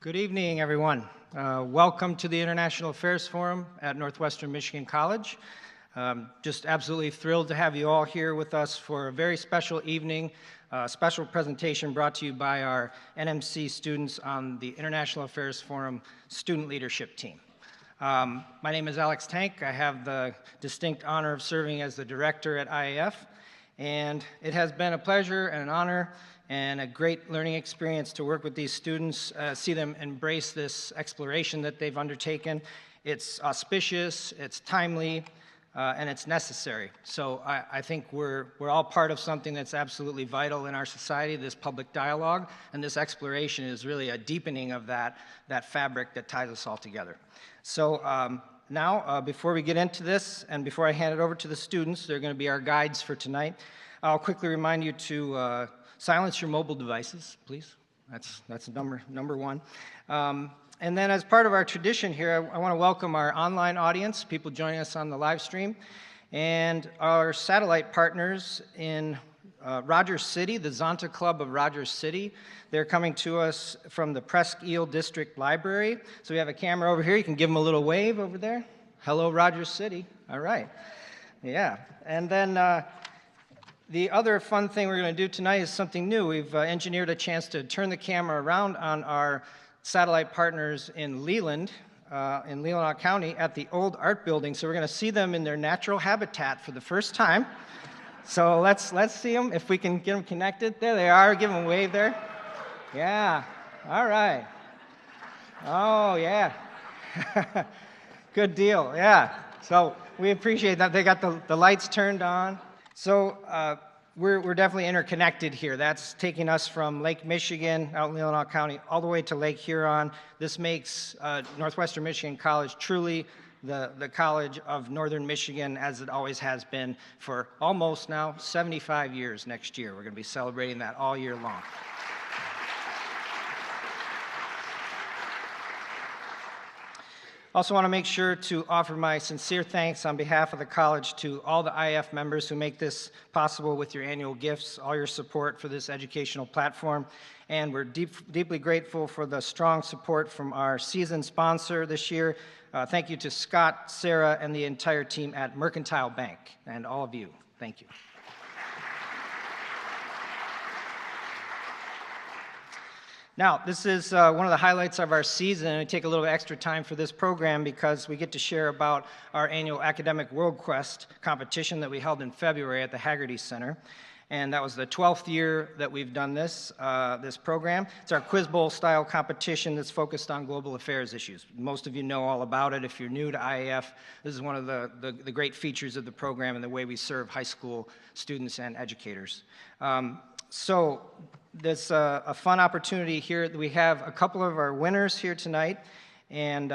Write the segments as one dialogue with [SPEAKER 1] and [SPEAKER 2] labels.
[SPEAKER 1] Good evening, everyone. Welcome to the International Affairs Forum at Northwestern Michigan College. Just absolutely thrilled to have you all here with us for a very special evening, special presentation brought to you by our NMC students on the International Affairs Forum student leadership team. My name is Alex Tank. I have the distinct honor of serving as the director at IAF, and it has been a pleasure and an honor and a great learning experience to work with these students, see them embrace this exploration that they've undertaken. It's auspicious, it's timely, and it's necessary. So I think we're all part of something that's absolutely vital in our society, this public dialogue, and this exploration is really a deepening of that fabric that ties us all together. So now, before we get into this, and before I hand it over to the students, they're going to be our guides for tonight, I'll quickly remind you to silence your mobile devices, please. That's number one. And then as part of our tradition here, I want to welcome our online audience, people joining us on the live stream, and our satellite partners in Rogers City, the Zonta Club of Rogers City. They're coming to us from the Presque Isle District Library. So we have a camera over here. You can give them a little wave over there. Hello, Rogers City. All right. Yeah. And then the other fun thing we're going to do tonight is something new. We've engineered a chance to turn the camera around on our satellite partners in Leland County at the old art building. So we're going to see them in their natural habitat for the first time. So let's see them, if we can get them connected. There they are. Give them a wave there. Yeah. All right. Oh, yeah. Good deal. Yeah. So we appreciate that. They got the lights turned on. So we're definitely interconnected here. That's taking us from Lake Michigan out in Leelanau County all the way to Lake Huron. This makes Northwestern Michigan College truly the College of Northern Michigan, as it always has been for almost now 75 years next year. We're going to be celebrating that all year long. Also want to make sure to offer my sincere thanks on behalf of the college to all the IAF members who make this possible with your annual gifts, all your support for this educational platform. And we're deeply grateful for the strong support from our season sponsor this year. Thank you to Scott, Sarah, and the entire team at Mercantile Bank, and all of you. Thank you. Now, this is one of the highlights of our season, and we take a little extra time for this program because we get to share about our annual Academic World Quest competition that we held in February at the Haggerty Center. And that was the 12th year that we've done this program. It's our Quiz Bowl style competition that's focused on global affairs issues. Most of you know all about it. If you're new to IAF, this is one of the great features of the program and the way we serve high school students and educators. So there's a fun opportunity here. We have a couple of our winners here tonight, and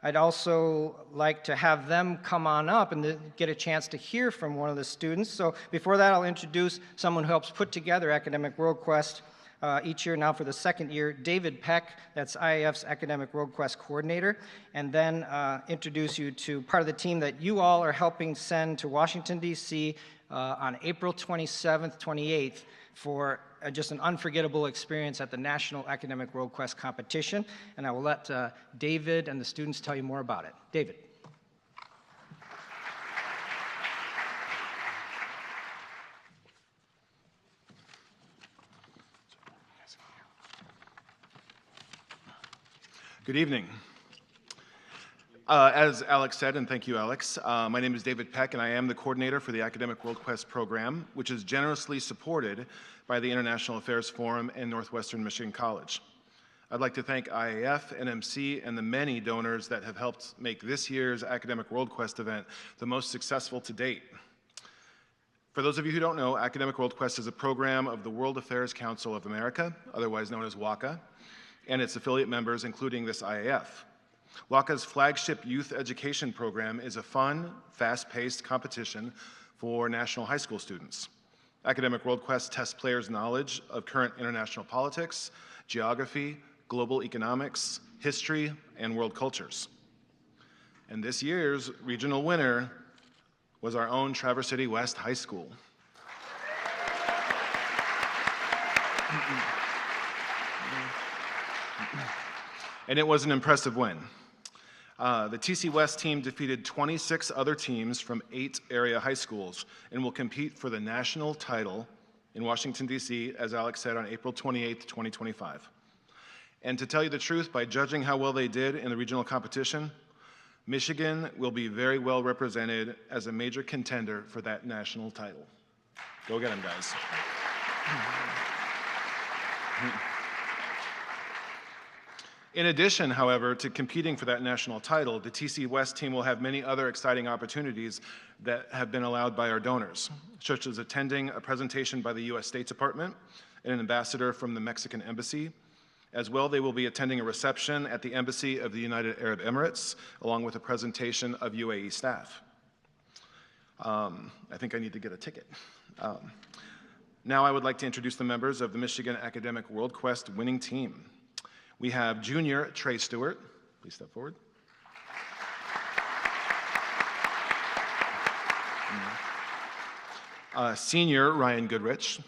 [SPEAKER 1] I'd also like to have them come on up and get a chance to hear from one of the students. So before that, I'll introduce someone who helps put together Academic World Quest each year now for the second year, David Peck, that's IAF's Academic World Quest coordinator, and then introduce you to part of the team that you all are helping send to Washington, D.C. On April 27th, 28th for just an unforgettable experience at the National Academic World Quest competition. And I will let David and the students tell you more about it. David.
[SPEAKER 2] Good evening. As Alex said, and thank you, Alex, my name is David Peck, and I am the coordinator for the Academic World Quest program, which is generously supported by the International Affairs Forum and Northwestern Michigan College. I'd like to thank IAF, NMC, and the many donors that have helped make this year's Academic World Quest event the most successful to date. For those of you who don't know, Academic World Quest is a program of the World Affairs Council of America, otherwise known as WACA, and its affiliate members, including this IAF. WACA's flagship youth education program is a fun, fast-paced competition for national high school students. Academic World Quest tests players' knowledge of current international politics, geography, global economics, history, and world cultures. And this year's regional winner was our own Traverse City West High School. and it was an impressive win. The TC West team defeated 26 other teams from 8 area high schools and will compete for the national title in Washington, D.C., as Alex said, on April 28th, 2025. And to tell you the truth, by judging how well they did in the regional competition, Michigan will be very well represented as a major contender for that national title. Go get them, guys. In addition, however, to competing for that national title, the TC West team will have many other exciting opportunities that have been allowed by our donors, such as attending a presentation by the U.S. State Department and an ambassador from the Mexican Embassy. As well, they will be attending a reception at the Embassy of the United Arab Emirates, along with a presentation of UAE staff. I think I need to get a ticket. Now I would like to introduce the members of the Michigan Academic World Quest winning team. We have junior Trey Stewart. Please step forward. Senior Ryan Goodrich.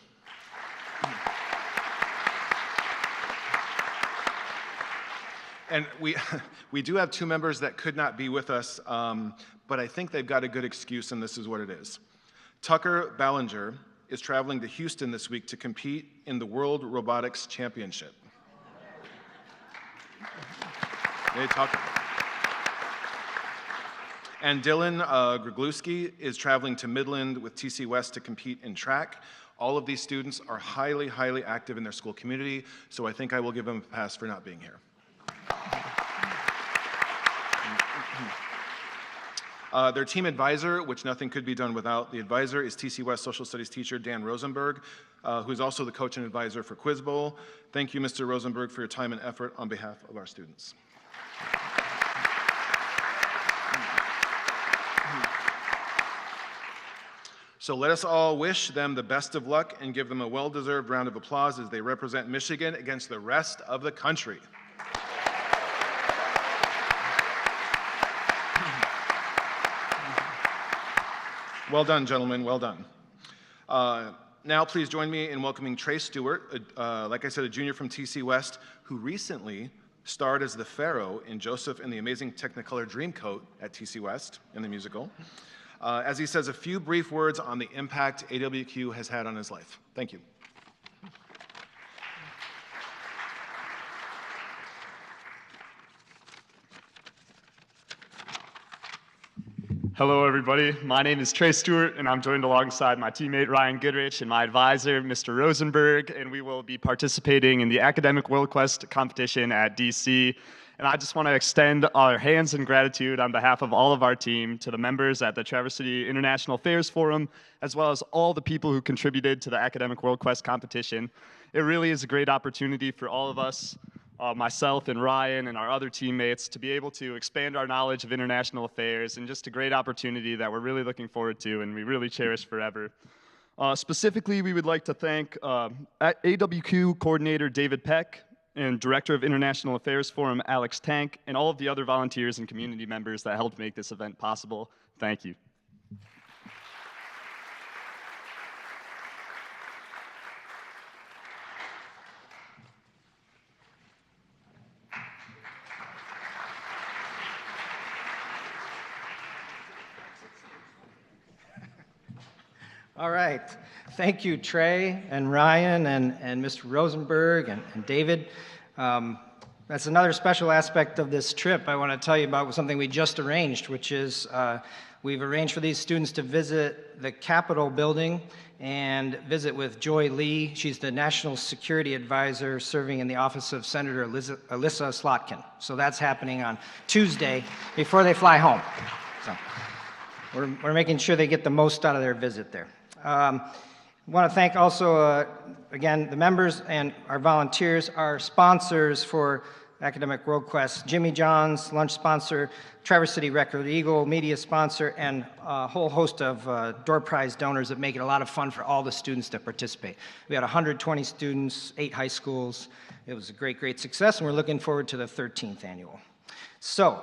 [SPEAKER 2] And we do have 2 members that could not be with us, but I think they've got a good excuse, and this is what it is. Tucker Ballinger is traveling to Houston this week to compete in the World Robotics Championship. Hey, Tucker. And Dylan Grigluski is traveling to Midland with TC West to compete in track. All of these students are highly, highly active in their school community, so I think I will give them a pass for not being here. Their team advisor, which nothing could be done without, the advisor is TC West Social Studies teacher Dan Rosenberg, who is also the coach and advisor for Quiz Bowl. Thank you, Mr. Rosenberg, for your time and effort on behalf of our students. So let us all wish them the best of luck and give them a well-deserved round of applause as they represent Michigan against the rest of the country. Well done, gentlemen, well done. Now please join me in welcoming Trey Stewart, like I said, a junior from TC West, who recently starred as the Pharaoh in Joseph and the Amazing Technicolor Dreamcoat at TC West in the musical, as he says a few brief words on the impact AWQ has had on his life. Thank you.
[SPEAKER 3] Hello, everybody. My name is Trey Stewart, and I'm joined alongside my teammate Ryan Goodrich and my advisor, Mr. Rosenberg, and we will be participating in the Academic World Quest competition at DC. And I just want to extend our hands in gratitude on behalf of all of our team to the members at the Traverse City International Affairs Forum, as well as all the people who contributed to the Academic World Quest competition. It really is a great opportunity for all of us, myself and Ryan and our other teammates, to be able to expand our knowledge of international affairs, and just a great opportunity that we're really looking forward to and we really cherish forever. Specifically, we would like to thank AWQ Coordinator David Peck and Director of International Affairs Forum Alex Tank, and all of the other volunteers and community members that helped make this event possible. Thank you.
[SPEAKER 1] All right. Thank you, Trey and Ryan and Mr. Rosenberg and David. That's another special aspect of this trip I want to tell you about, something we just arranged, which is we've arranged for these students to visit the Capitol building and visit with Joy Lee. She's the National Security Advisor serving in the office of Senator Alyssa Slotkin. So that's happening on Tuesday before they fly home. So we're making sure they get the most out of their visit there. I want to thank also, again, the members and our volunteers, our sponsors for Academic World Quest, Jimmy John's, lunch sponsor, Traverse City Record Eagle, media sponsor, and a whole host of door prize donors that make it a lot of fun for all the students that participate. We had 120 students, 8 high schools. It was a great, great success, and we're looking forward to the 13th annual. So,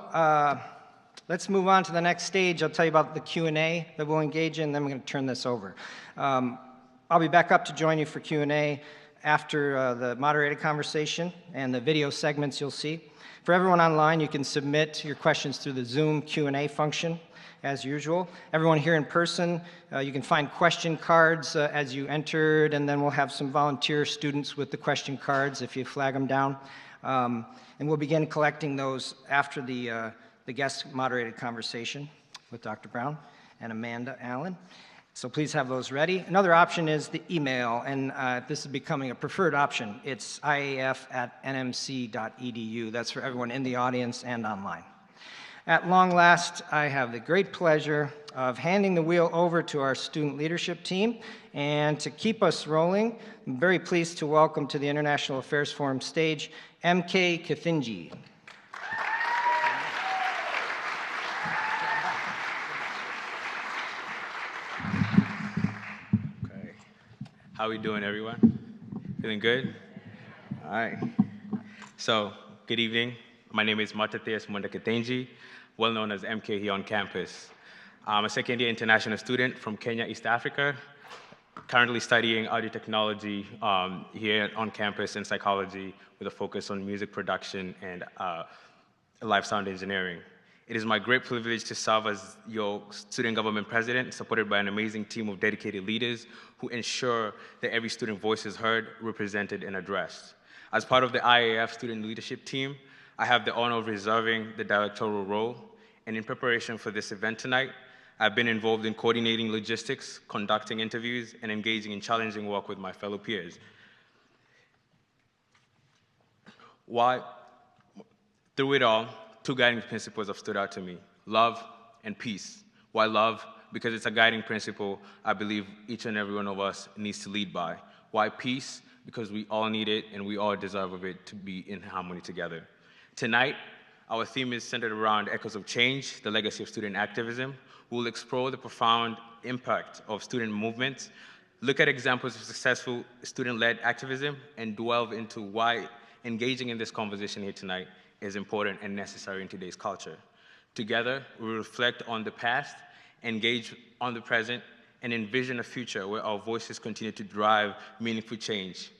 [SPEAKER 1] let's move on to the next stage. I'll tell you about the Q&A that we'll engage in, then we're going to turn this over. I'll be back up to join you for Q&A after the moderated conversation and the video segments you'll see. For everyone online, you can submit your questions through the Zoom Q&A function, as usual. Everyone here in person, you can find question cards as you entered, and then we'll have some volunteer students with the question cards if you flag them down. And we'll begin collecting those after the guest moderated conversation with Dr. Brown and Amanda Allen. So please have those ready. Another option is the email, and this is becoming a preferred option. It's iaf@nmc.edu. That's for everyone in the audience and online. At long last, I have the great pleasure of handing the wheel over to our student leadership team. And to keep us rolling, I'm very pleased to welcome to the International Affairs Forum stage M.K. Kathinji.
[SPEAKER 4] How we doing, everyone? Feeling good? All right. So, good evening. My name is Matatheus Mundakatenji, well known as MK here on campus. I'm a second-year international student from Kenya, East Africa, currently studying audio technology here on campus and psychology with a focus on music production and live sound engineering. It is my great privilege to serve as your student government president, supported by an amazing team of dedicated leaders who ensure that every student voice is heard, represented, and addressed. As part of the IAF student leadership team, I have the honor of reserving the directorial role, and in preparation for this event tonight, I've been involved in coordinating logistics, conducting interviews, and engaging in challenging work with my fellow peers. Through it all, two guiding principles have stood out to me: love and peace. Why love? Because it's a guiding principle I believe each and every one of us needs to lead by. Why peace? Because we all need it and we all deserve of it to be in harmony together. Tonight, our theme is centered around echoes of change, the legacy of student activism. We'll explore the profound impact of student movements, look at examples of successful student-led activism, and delve into why engaging in this conversation here tonight is important and necessary in today's culture. Together, we reflect on the past, engage on the present, and envision a future where our voices continue to drive meaningful change.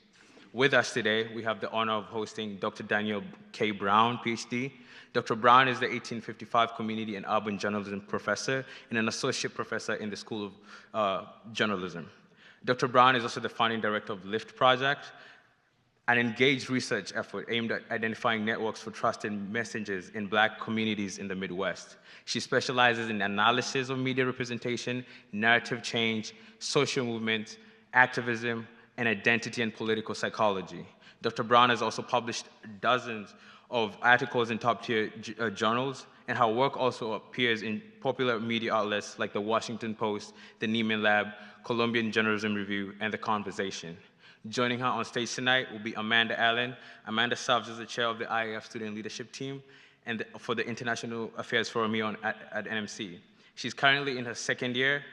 [SPEAKER 4] With us today, we have the honor of hosting Dr. Danielle K. Brown, Ph.D. Dr. Brown is the 1855 Community and Urban Journalism Professor and an Associate Professor in the School of Journalism. Dr. Brown is also the founding director of LIFT Project, an engaged research effort aimed at identifying networks for trusted messages in Black communities in the Midwest. She specializes in analysis of media representation, narrative change, social movement, activism, and identity and political psychology. Dr. Brown has also published dozens of articles in top-tier journals, and her work also appears in popular media outlets like the Washington Post, the Neiman Lab, Columbian Journalism Review, and The Conversation. Joining her on stage tonight will be Amanda Allen. Amanda serves as the chair of the IAF student leadership team and for the International Affairs Forum here at NMC. She's currently in her second year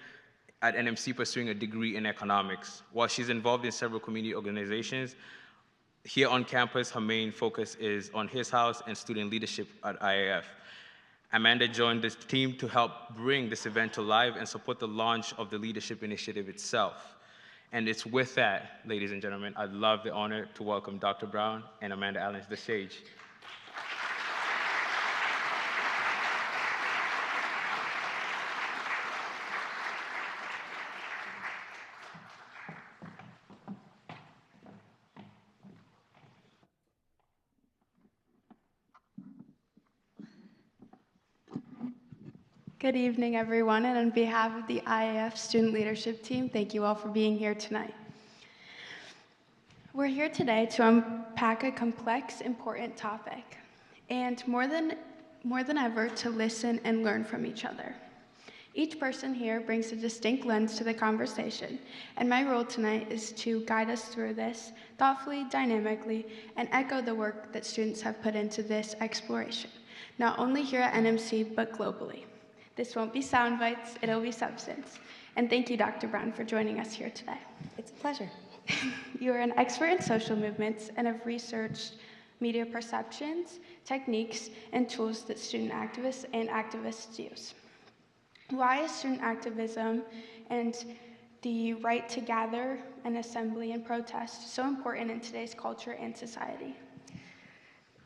[SPEAKER 4] at NMC pursuing a degree in economics. While she's involved in several community organizations, here on campus, her main focus is on His House and student leadership at IAF. Amanda joined this team to help bring this event to life and support the launch of the leadership initiative itself. And it's with that, ladies and gentlemen, I'd love the honor to welcome Dr. Brown and Amanda Allen to the stage.
[SPEAKER 5] Good evening, everyone, and on behalf of the IAF Student Leadership Team, thank you all for being here tonight. We're here today to unpack a complex, important topic, and more than ever, to listen and learn from each other. Each person here brings a distinct lens to the conversation, and my role tonight is to guide us through this thoughtfully, dynamically, and echo the work that students have put into this exploration, not only here at NMC, but globally. This won't be sound bites, it'll be substance. And thank you, Dr. Brown, for joining us here today.
[SPEAKER 6] It's a pleasure.
[SPEAKER 5] You are an expert in social movements and have researched media perceptions, techniques, and tools that student activists and activists use. Why is student activism and the right to gather and assembly and protest, so important in today's culture and society.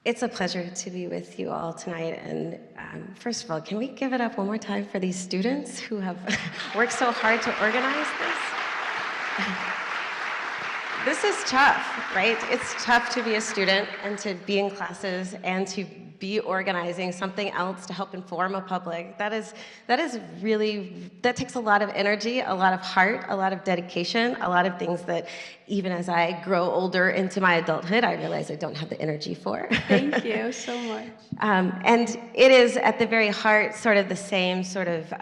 [SPEAKER 6] It's a pleasure to be with you all tonight. And first of all, can we give it up one more time for these students who have worked so hard to organize this? This is tough, right? It's tough to be a student and to be in classes and to be organizing something else to help inform a public. That takes a lot of energy, a lot of heart, a lot of dedication, a lot of things that even as I grow older into my adulthood, I realize I don't have the energy for.
[SPEAKER 5] Thank you so much.
[SPEAKER 6] And it is at the very heart sort of the same sort of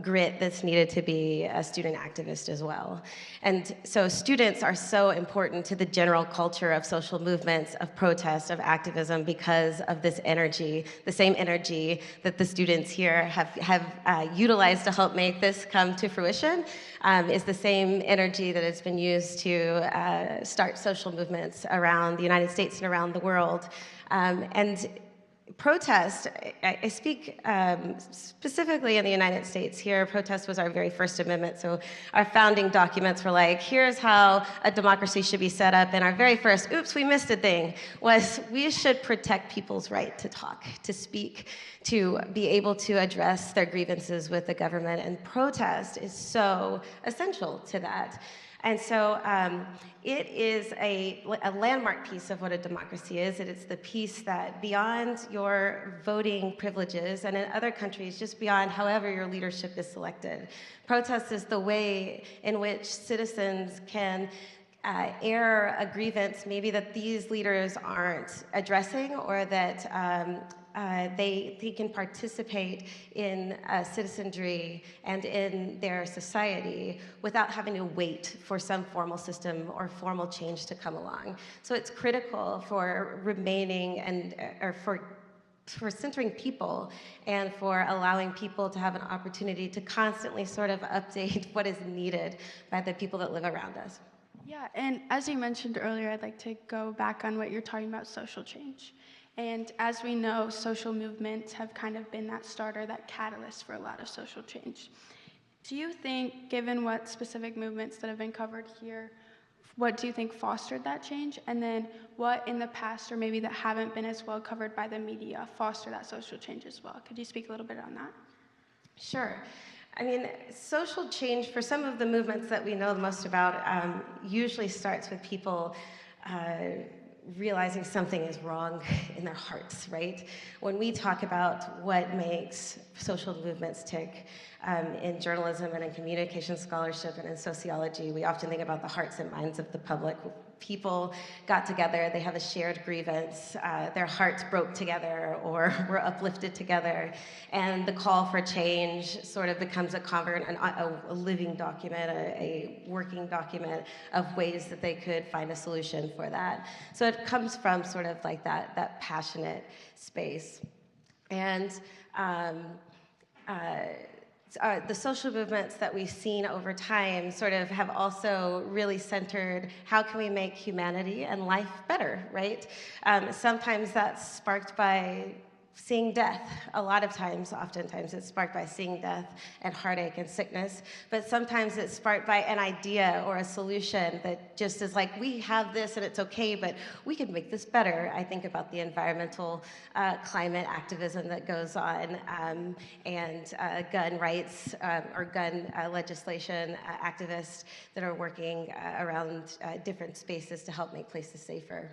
[SPEAKER 6] grit that's needed to be a student activist as well. And so students are so important to the general culture of social movements, of protest, of activism, because of this energy, the same energy that the students here have utilized to help make this come to fruition, is the same energy that has been used to start social movements around the United States and around the world. And protest, I speak specifically in the United States here. Protest was our very first amendment. So our founding documents were like, here's how a democracy should be set up. And our very first, oops, we missed a thing, was we should protect people's right to talk, to speak, to be able to address their grievances with the government. And protest is so essential to that. And so it is a landmark piece of what a democracy is. It's the piece that beyond your voting privileges, and in other countries, just beyond however your leadership is selected, protest is the way in which citizens can air a grievance maybe that these leaders aren't addressing, or that they can participate in citizenry and in their society without having to wait for some formal system or formal change to come along. So it's critical for remaining and for centering people and for allowing people to have an opportunity to constantly sort of update what is needed by the people that live around us.
[SPEAKER 5] Yeah, and as you mentioned earlier, I'd like to go back on what you're talking about, social change. And as we know, social movements have kind of been that starter, that catalyst for a lot of social change. Do you think, given what specific movements that have been covered here, what do you think fostered that change? And then what in the past, or maybe that haven't been as well covered by the media, foster that social change as well? Could you speak a little bit on that?
[SPEAKER 6] Sure. I mean, social change for some of the movements that we know the most about usually starts with people realizing something is wrong in their hearts, right? When we talk about what makes social movements tick in journalism and in communication scholarship and in sociology, we often think about the hearts and minds of the public. People got together, they have a shared grievance, their hearts broke together or were uplifted together, and the call for change sort of becomes a living document, a working document of ways that they could find a solution for that. So it comes from sort of like that passionate space. And the social movements that we've seen over time sort of have also really centered how can we make humanity and life better, right? Sometimes that's sparked by seeing death. A lot of times, oftentimes, it's sparked by seeing death and heartache and sickness, but sometimes it's sparked by an idea or a solution that just is like, we have this and it's okay, but we could make this better. I think about the environmental climate activism that goes on, and gun rights or gun legislation activists that are working around different spaces to help make places safer.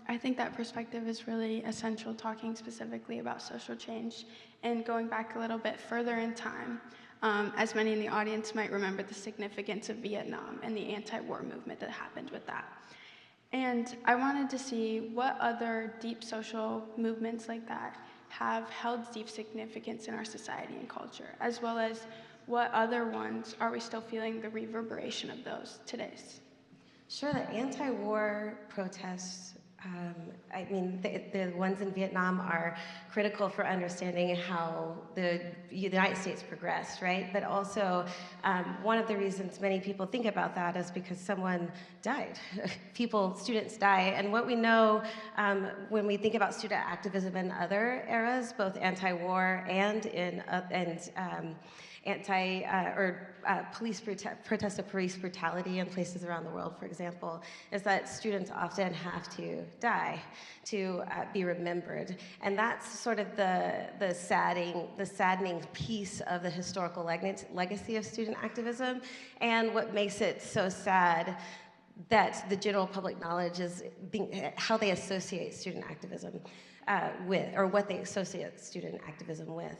[SPEAKER 5] I think that perspective is really essential, talking specifically about social change. And going back a little bit further in time, as many in the audience might remember the significance of Vietnam and the anti-war movement that happened with that. And I wanted to see what other deep social movements like that have held deep significance in our society and culture, as well as what other ones are we still feeling the reverberation of those today?
[SPEAKER 6] Sure, the anti-war protests, I mean, the ones in Vietnam are critical for understanding how the United States progressed, right? But also, one of the reasons many people think about that is because someone died. Students die. And what we know when we think about student activism in other eras, both anti-war and protests of police brutality in places around the world, for example, is that students often have to die to be remembered. And that's sort of the saddening piece of the historical legacy of student activism, and what makes it so sad that the general public knowledge is how they associate student activism with, or what they associate student activism with.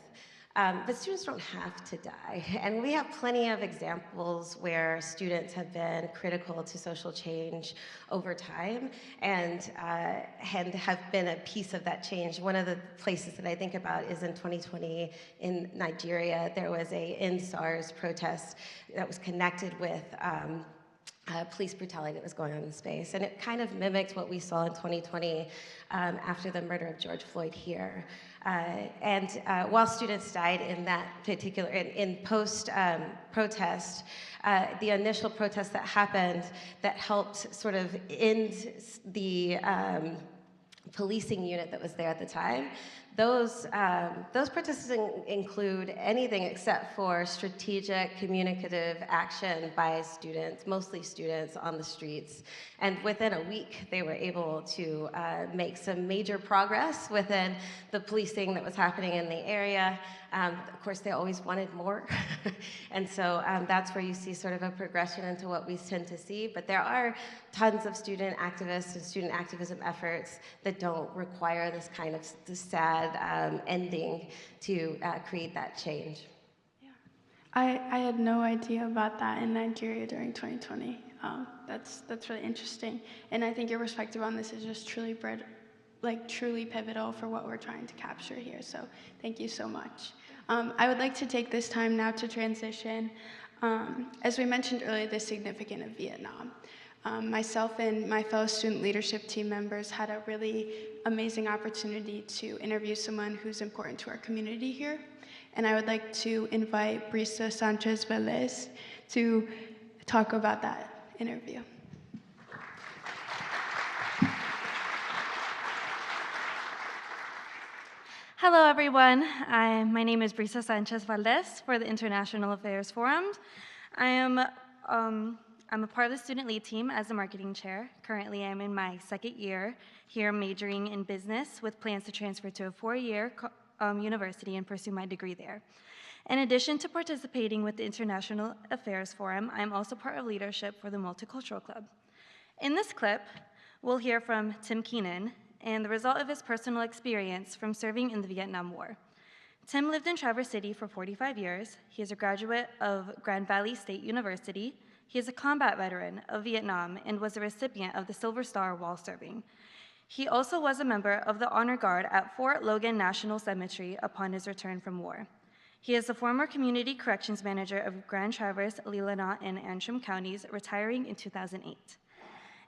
[SPEAKER 6] But students don't have to die. And we have plenty of examples where students have been critical to social change over time and have been a piece of that change. One of the places that I think about is in 2020 in Nigeria. There was a EndSARS protest that was connected with police brutality that was going on in space. And it kind of mimicked what we saw in 2020 after the murder of George Floyd here. While students died in that particular, in post-protest, the initial protest that happened that helped sort of end the policing unit that was there at the time, those protests include anything except for strategic communicative action by students, mostly students on the streets. And within a week, they were able to make some major progress within the policing that was happening in the area. Of course, they always wanted more. And so that's where you see sort of a progression into what we tend to see. But there are tons of student activists and student activism efforts that don't require this kind of sad ending to create that change.
[SPEAKER 5] Yeah, I had no idea about that in Nigeria during 2020. That's really interesting. And I think your perspective on this is just truly pivotal for what we're trying to capture here. So thank you so much. I would like to take this time now to transition. As we mentioned earlier, the significance of Vietnam. Myself and my fellow student leadership team members had a really amazing opportunity to interview someone who's important to our community here. And I would like to invite Brisa Sanchez-Velez to talk about that interview.
[SPEAKER 7] Hello, everyone. My name is Brisa Sanchez-Valdez for the International Affairs Forum. I'm a part of the student lead team as the marketing chair. Currently, I'm in my second year here majoring in business with plans to transfer to a four-year university and pursue my degree there. In addition to participating with the International Affairs Forum, I'm also part of leadership for the Multicultural Club. In this clip, we'll hear from Tim Keenan and the result of his personal experience from serving in the Vietnam War. Tim lived in Traverse City for 45 years. He is a graduate of Grand Valley State University. He is a combat veteran of Vietnam and was a recipient of the Silver Star while serving. He also was a member of the Honor Guard at Fort Logan National Cemetery upon his return from war. He is the former Community Corrections Manager of Grand Traverse, Leelanau, and Antrim counties, retiring in 2008.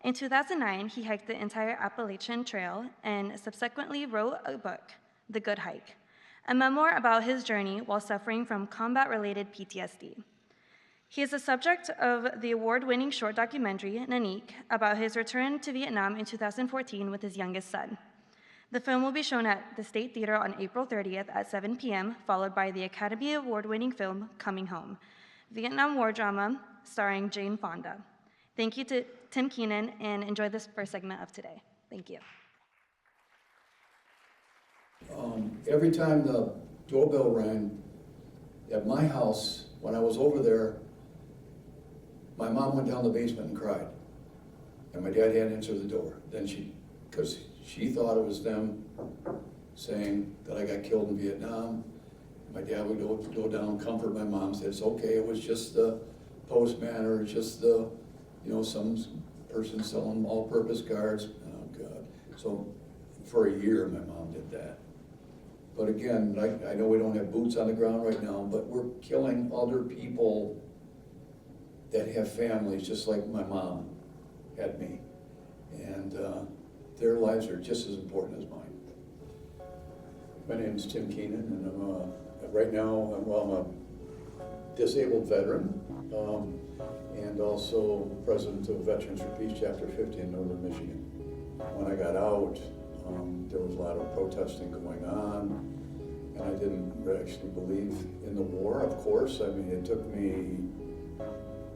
[SPEAKER 7] In 2009, he hiked the entire Appalachian Trail and subsequently wrote a book, The Good Hike, a memoir about his journey while suffering from combat-related PTSD. He is the subject of the award-winning short documentary, Nanique, about his return to Vietnam in 2014 with his youngest son. The film will be shown at the State Theater on April 30th at 7 p.m., followed by the Academy Award-winning film, Coming Home, Vietnam War drama starring Jane Fonda. Thank you to Tim Keenan, and enjoy this first segment of today. Thank you.
[SPEAKER 8] Every time the doorbell rang at my house, when I was over there, my mom went down the basement and cried. And my dad had to answer the door. Then because she thought it was them saying that I got killed in Vietnam. My dad would go down, comfort my mom, say, it's okay, it was just the postman or just the, some person selling all-purpose cards. Oh, God. So for a year, my mom did that. But again, I know we don't have boots on the ground right now, but we're killing other people that have families just like my mom had me. And their lives are just as important as mine. My name is Tim Keenan, and I'm right now, I'm a disabled veteran, and also president of Veterans for Peace, Chapter 50 in Northern Michigan. When I got out, there was a lot of protesting going on, and I didn't actually believe in the war, of course. I mean, it took me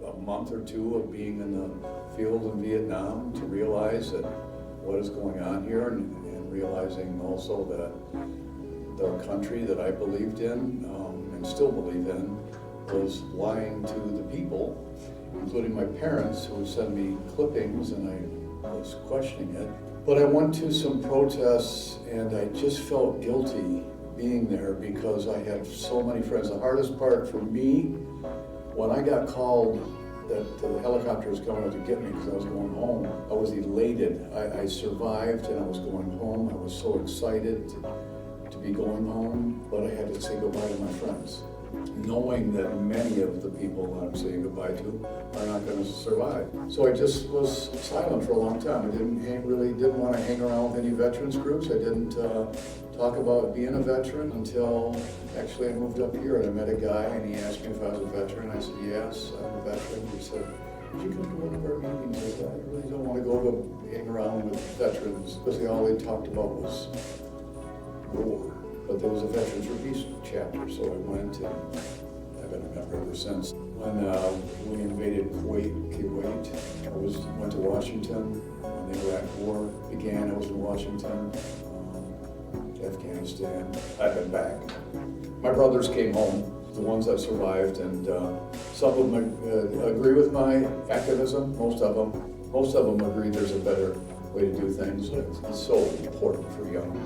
[SPEAKER 8] a month or two of being in the field in Vietnam to realize that what is going on here, and realizing also that the country that I believed in and still believe in was lying to the people, including my parents, who would send me clippings, and I was questioning it. But I went to some protests and I just felt guilty being there because I had so many friends. The hardest part for me, when I got called that the helicopter was coming out to get me because I was going home, I was elated. I survived and I was going home. I was so excited to be going home, but I had to say goodbye to my friends, knowing that many of the people that I'm saying goodbye to are not going to survive. So I just was silent for a long time. I really didn't want to hang around with any veterans groups. I didn't talk about being a veteran until actually I moved up here and I met a guy and he asked me if I was a veteran. I said, yes, I'm a veteran. He said, would you come to one of our meetings? I said, I really don't want to go to hang around with veterans because all they talked about was war. But there was a Veterans for Peace chapter, so I went, and I've been a member ever since. When we invaded Kuwait, I went to Washington. When the Iraq War began, I was in Washington, Afghanistan. I've been back. My brothers came home, the ones that survived, and some of them agree with my activism. Most of them agree there's a better way to do things. It's so important for young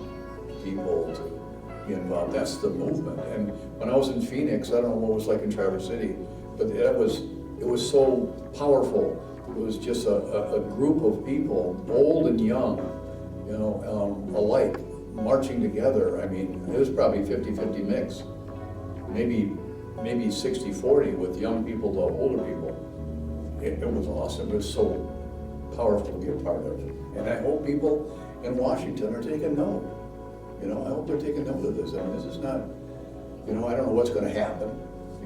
[SPEAKER 8] people to be involved. That's the movement. And when I was in Phoenix, I don't know what it was like in Traverse City, but it was so powerful. It was just a group of people, old and young, alike, marching together. I mean, it was probably 50-50 mix, maybe 60-40 with young people to older people. It was awesome. It was so powerful to be a part of. And I hope people in Washington are taking note. I hope they're taking note of this. I mean, this is not, I don't know what's going to happen,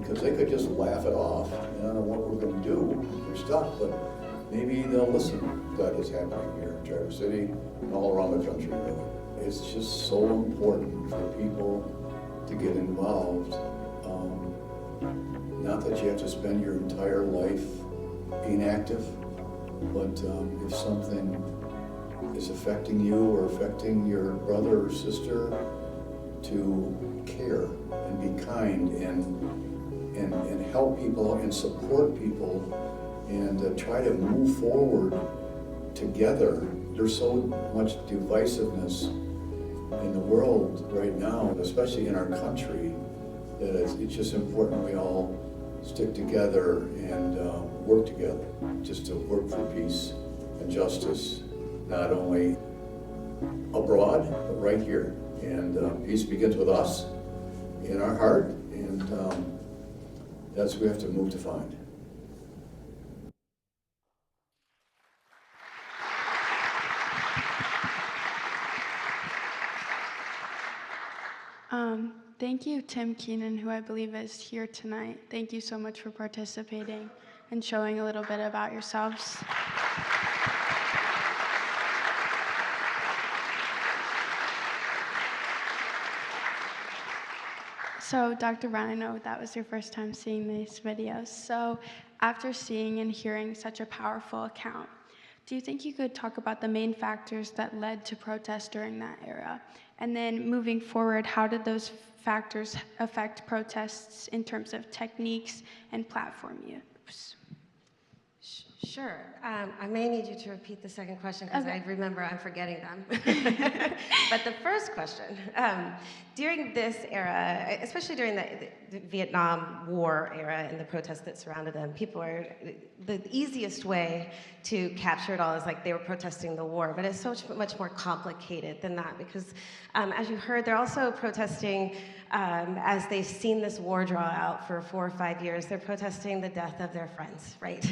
[SPEAKER 8] because they could just laugh it off. I don't know what we're going to do. We're stuck, but maybe they'll listen to that is happening here in Traverse City and all around the country, really. It's just so important for people to get involved. Not that you have to spend your entire life being active, but if something is affecting you or affecting your brother or sister, to care and be kind and help people and support people and try to move forward together. There's so much divisiveness in the world right now, especially in our country, that it's just important we all stick together and work together, just to work for peace and justice, not only abroad, but right here. And peace begins with us, in our heart, and that's what we have to move to find.
[SPEAKER 5] Thank you, Tim Keenan, who I believe is here tonight. Thank you so much for participating and showing a little bit about yourselves. So, Dr. Brown, I know that was your first time seeing these videos. So, after seeing and hearing such a powerful account, do you think you could talk about the main factors that led to protests during that era? And then moving forward, how did those factors affect protests in terms of techniques and platform use?
[SPEAKER 6] Sure. I may need you to repeat the second question because I remember I'm forgetting them. But the first question, during this era, especially during the Vietnam War era and the protests that surrounded them, the easiest way to capture it all is like they were protesting the war, but it's so much more complicated than that because, as you heard, they're also protesting as they've seen this war draw out for 4 or 5 years. They're protesting the death of their friends, right?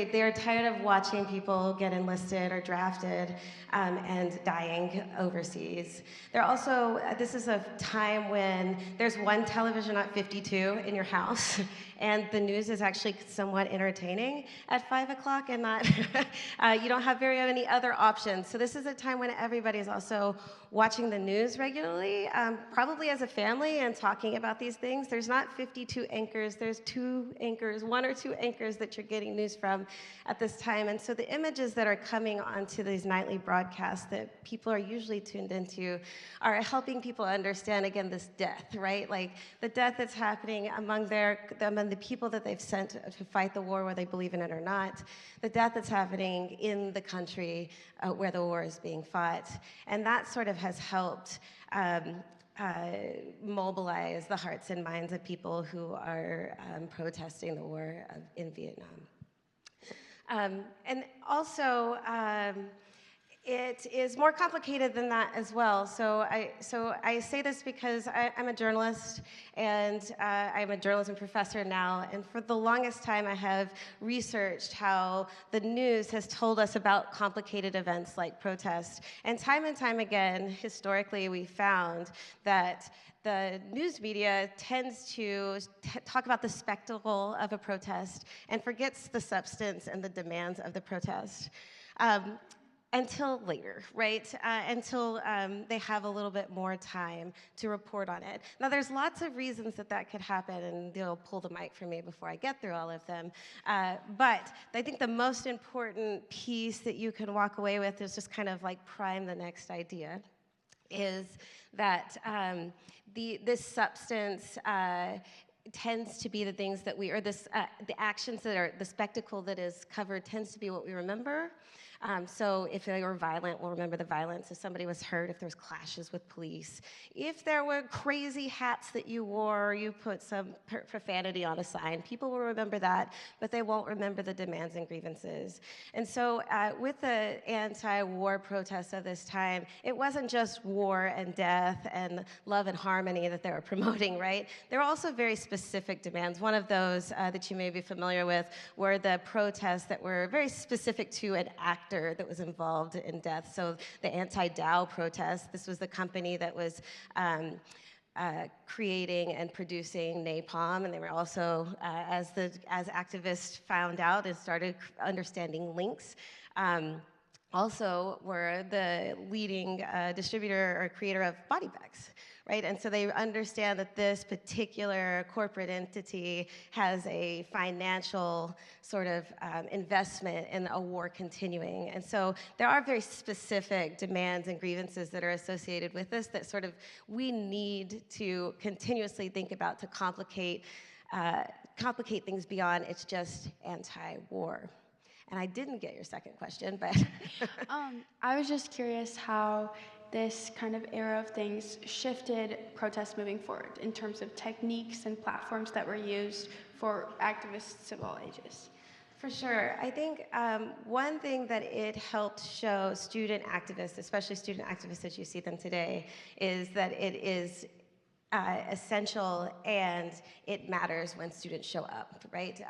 [SPEAKER 6] They they're tired of watching people get enlisted or drafted and dying overseas. They're also, this is a time when there's one television at 52 in your house, and the news is actually somewhat entertaining at 5 o'clock and not, you don't have very many other options. So this is a time when everybody's also watching the news regularly, probably as a family and talking about these things. There's not 52 anchors, there's 2 anchors, 1 or 2 anchors that you're getting news from at this time. And so the images that are coming onto these nightly broadcasts that people are usually tuned into are helping people understand, again, this death, right? Like the death that's happening among the people that they've sent to fight the war, whether they believe in it or not, the death that's happening in the country where the war is being fought. And that sort of has helped mobilize the hearts and minds of people who are protesting the war in Vietnam. And also, it is more complicated than that as well. So I say this because I'm a journalist, and I'm a journalism professor now, and for the longest time I have researched how the news has told us about complicated events like protests. And time again, historically, we found that the news media tends to talk about the spectacle of a protest and forgets the substance and the demands of the protest. Until later, right? Until they have a little bit more time to report on it. Now, there's lots of reasons that could happen, and they'll pull the mic from me before I get through all of them. But I think the most important piece that you can walk away with is just kind of like prime the next idea, is that this substance tends to be the things that we, or this, the actions that are, the spectacle that is covered tends to be what we remember. So if they were violent, we'll remember the violence. If somebody was hurt, if there was clashes with police. If there were crazy hats that you wore, you put some profanity on a sign, people will remember that, but they won't remember the demands and grievances. And so with the anti-war protests of this time, it wasn't just war and death and love and harmony that they were promoting, right? There were also very specific demands. One of those that you may be familiar with were the protests that were very specific to an actor that was involved in death. So the anti-Dow protest, this was the company that was creating and producing napalm, and they were also, as activists found out and started understanding links, also were the leading distributor or creator of body bags. Right? And so they understand that this particular corporate entity has a financial sort of investment in a war continuing. And so there are very specific demands and grievances that are associated with this that sort of we need to continuously think about to complicate things beyond it's just anti-war. And I didn't get your second question, but
[SPEAKER 5] I was just curious how this kind of era of things shifted protests moving forward in terms of techniques and platforms that were used for activists of all ages.
[SPEAKER 6] For sure. I think one thing that it helped show student activists, especially student activists as you see them today, is that it is essential and it matters when students show up, right?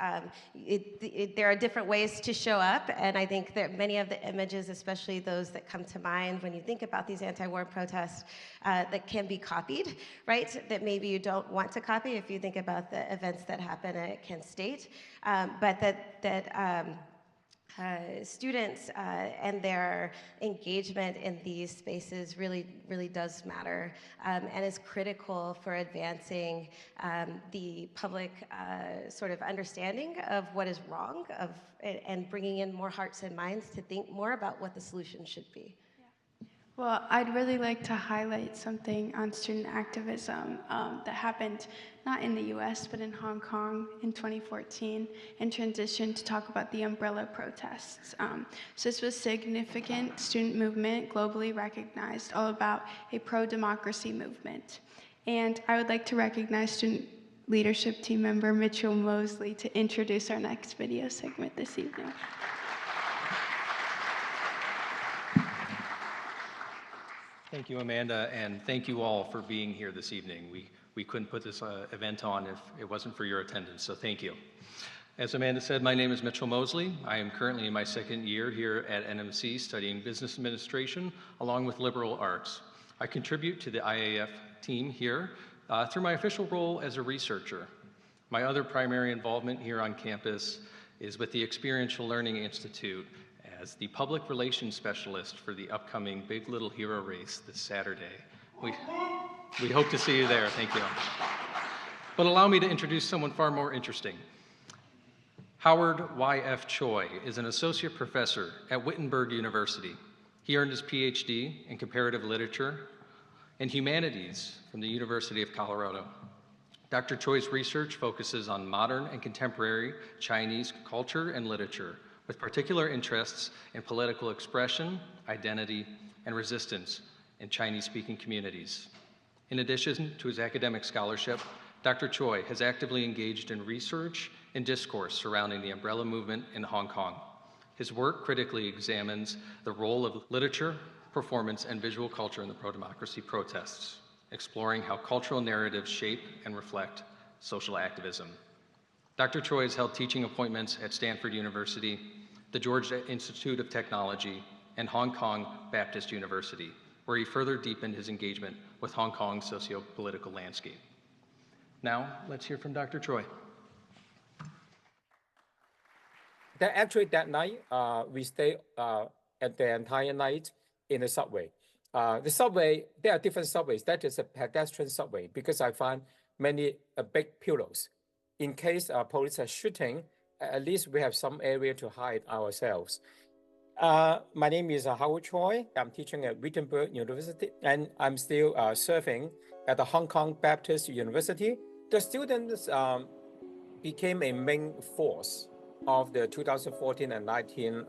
[SPEAKER 6] There are different ways to show up, and I think that many of the images, especially those that come to mind when you think about these anti-war protests, that can be copied, right? That maybe you don't want to copy if you think about the events that happen at Kent State, but students and their engagement in these spaces really does matter and is critical for advancing the public sort of understanding of what is wrong and bringing in more hearts and minds to think more about what the solution should be.
[SPEAKER 5] Well, I'd really like to highlight something on student activism that happened not in the US, but in Hong Kong in 2014, and transition to talk about the umbrella protests. So this was a significant student movement, globally recognized, all about a pro-democracy movement. And I would like to recognize student leadership team member Mitchell Mosley to introduce our next video segment this evening.
[SPEAKER 9] Thank you, Amanda, and thank you all for being here this evening. We couldn't put this event on if it wasn't for your attendance, so thank you. As Amanda said, my name is Mitchell Mosley. I am currently in my second year here at NMC studying business administration along with liberal arts. I contribute to the IAF team here through my official role as a researcher. My other primary involvement here on campus is with the Experiential Learning Institute as the public relations specialist for the upcoming Big Little Hero race this Saturday. We hope to see you there. Thank you. But allow me to introduce someone far more interesting. Howard Y.F. Choi is an associate professor at Wittenberg University. He earned his Ph.D. in comparative literature and humanities from the University of Colorado. Dr. Choi's research focuses on modern and contemporary Chinese culture and literature, with particular interests in political expression, identity, and resistance in Chinese-speaking communities. In addition to his academic scholarship, Dr. Choi has actively engaged in research and discourse surrounding the umbrella movement in Hong Kong. His work critically examines the role of literature, performance, and visual culture in the pro-democracy protests, exploring how cultural narratives shape and reflect social activism. Dr. Choi has held teaching appointments at Stanford University, the Georgia Institute of Technology, and Hong Kong Baptist University, where he further deepened his engagement with Hong Kong's socio-political landscape. Now, let's hear from Dr. Choi.
[SPEAKER 10] Actually, that night, we stayed at the entire night in the subway. The subway, there are different subways. That is a pedestrian subway because I find many big pillows. In case police are shooting, at least we have some area to hide ourselves. My name is Howard Choi. I'm teaching at Wittenberg University, and I'm still serving at the Hong Kong Baptist University. The students became a main force of the 2014 and 19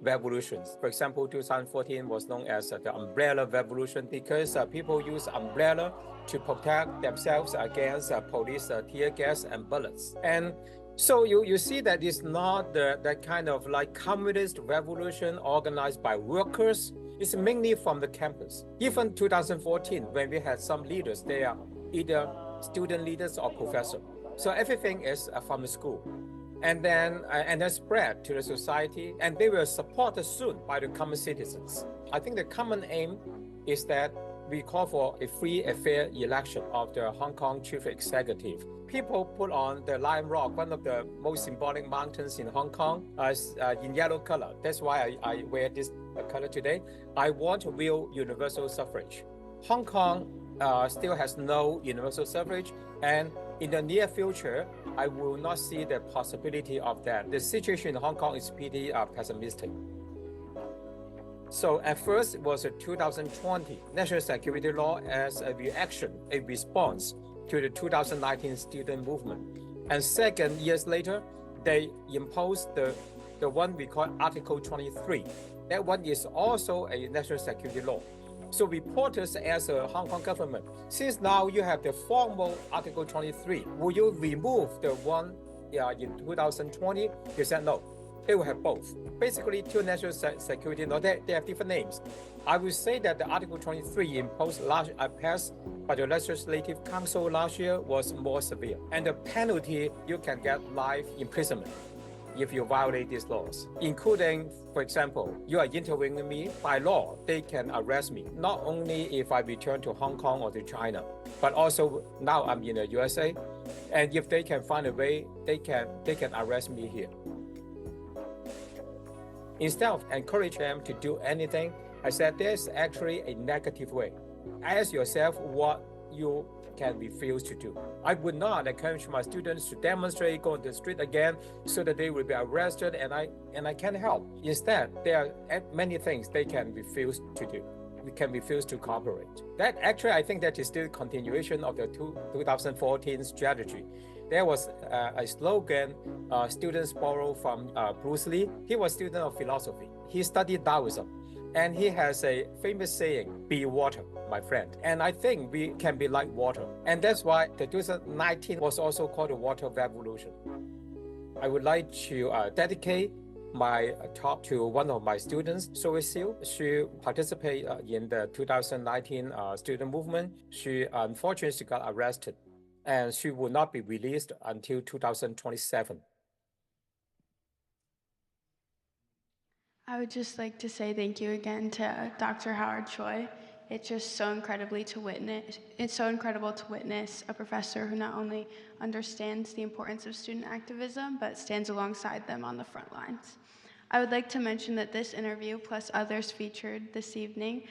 [SPEAKER 10] revolutions. For example, 2014 was known as the umbrella revolution because people use umbrella to protect themselves against police tear gas and bullets. And so you see that it's not that kind of like communist revolution organized by workers. It's mainly from the campus. Even 2014, when we had some leaders, they are either student leaders or professors. So everything is from the school. And then spread to the society, and they were supported soon by the common citizens. I think the common aim is that we call for a free and fair election of the Hong Kong chief executive. People put on the Lion Rock, one of the most symbolic mountains in Hong Kong, in yellow color. That's why I wear this color today. I want real universal suffrage. Hong Kong still has no universal suffrage, and in the near future, I will not see the possibility of that. The situation in Hong Kong is pretty pessimistic. So at first, it was a 2020 national security law as a reaction, a response to the 2019 student movement. And second, years later, they imposed the one we call Article 23. That one is also a national security law. So reporters asked the Hong Kong government, since now you have the formal Article 23, will you remove the one in 2020? They said no. They will have both. Basically, two national security laws, they have different names. I would say that the Article 23 imposed passed by the Legislative Council last year was more severe. And the penalty, you can get life imprisonment if you violate these laws, including, for example, you are interviewing me, by law, they can arrest me, not only if I return to Hong Kong or to China, but also now I'm in the USA, and if they can find a way, they can arrest me here. Instead of encourage them to do anything, I said there's actually a negative way. Ask yourself what you can refuse to do. I would not encourage my students to demonstrate, go on the street again, so that they will be arrested, and I can't help. Instead, there are many things they can refuse to do. We can refuse to cooperate. That actually, I think that is still a continuation of the 2014 strategy. There was a slogan students borrow from Bruce Lee. He was a student of philosophy. He studied Taoism. And he has a famous saying, be water, my friend. And I think we can be like water. And that's why the 2019 was also called the Water Revolution. I would like to dedicate my talk to one of my students, Zoe Siu. She participated in the 2019 student movement. She unfortunately got arrested, and she will not be released until 2027.
[SPEAKER 5] I would just like to say thank you again to Dr. Howard Choi. It's just so incredibly to witness. It's so incredible to witness a professor who not only understands the importance of student activism, but stands alongside them on the front lines. I would like to mention that this interview, plus others featured this evening,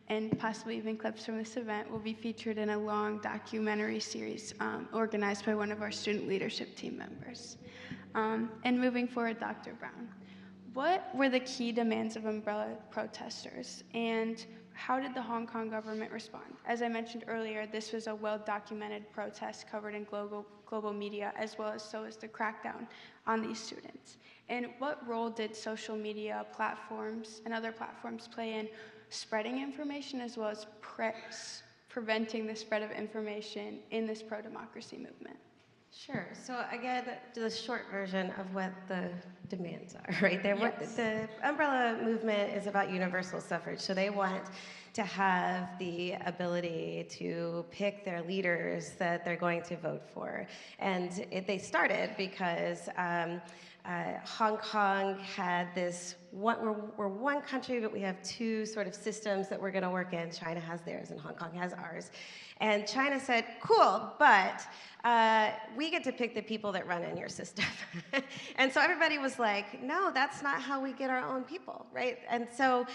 [SPEAKER 5] and possibly even clips from this event, will be featured in a long documentary series organized by one of our student leadership team members. And moving forward, Dr. Brown, what were the key demands of umbrella protesters, and how did the Hong Kong government respond? As I mentioned earlier, this was a well-documented protest covered in global media, as well as so is the crackdown on these students. And what role did social media platforms and other platforms play in spreading information, as well as preventing the spread of information in this pro-democracy movement?
[SPEAKER 6] Sure. So again, the short version of what the demands are, right?
[SPEAKER 5] Yes.
[SPEAKER 6] The umbrella movement is about universal suffrage. So they want to have the ability to pick their leaders that they're going to vote for. And they started because Hong Kong had this, we're one country, but we have two sort of systems that we're going to work in. China has theirs and Hong Kong has ours. And China said, cool, but we get to pick the people that run in your system. And so everybody was like, no, that's not how we get our own people, right? And so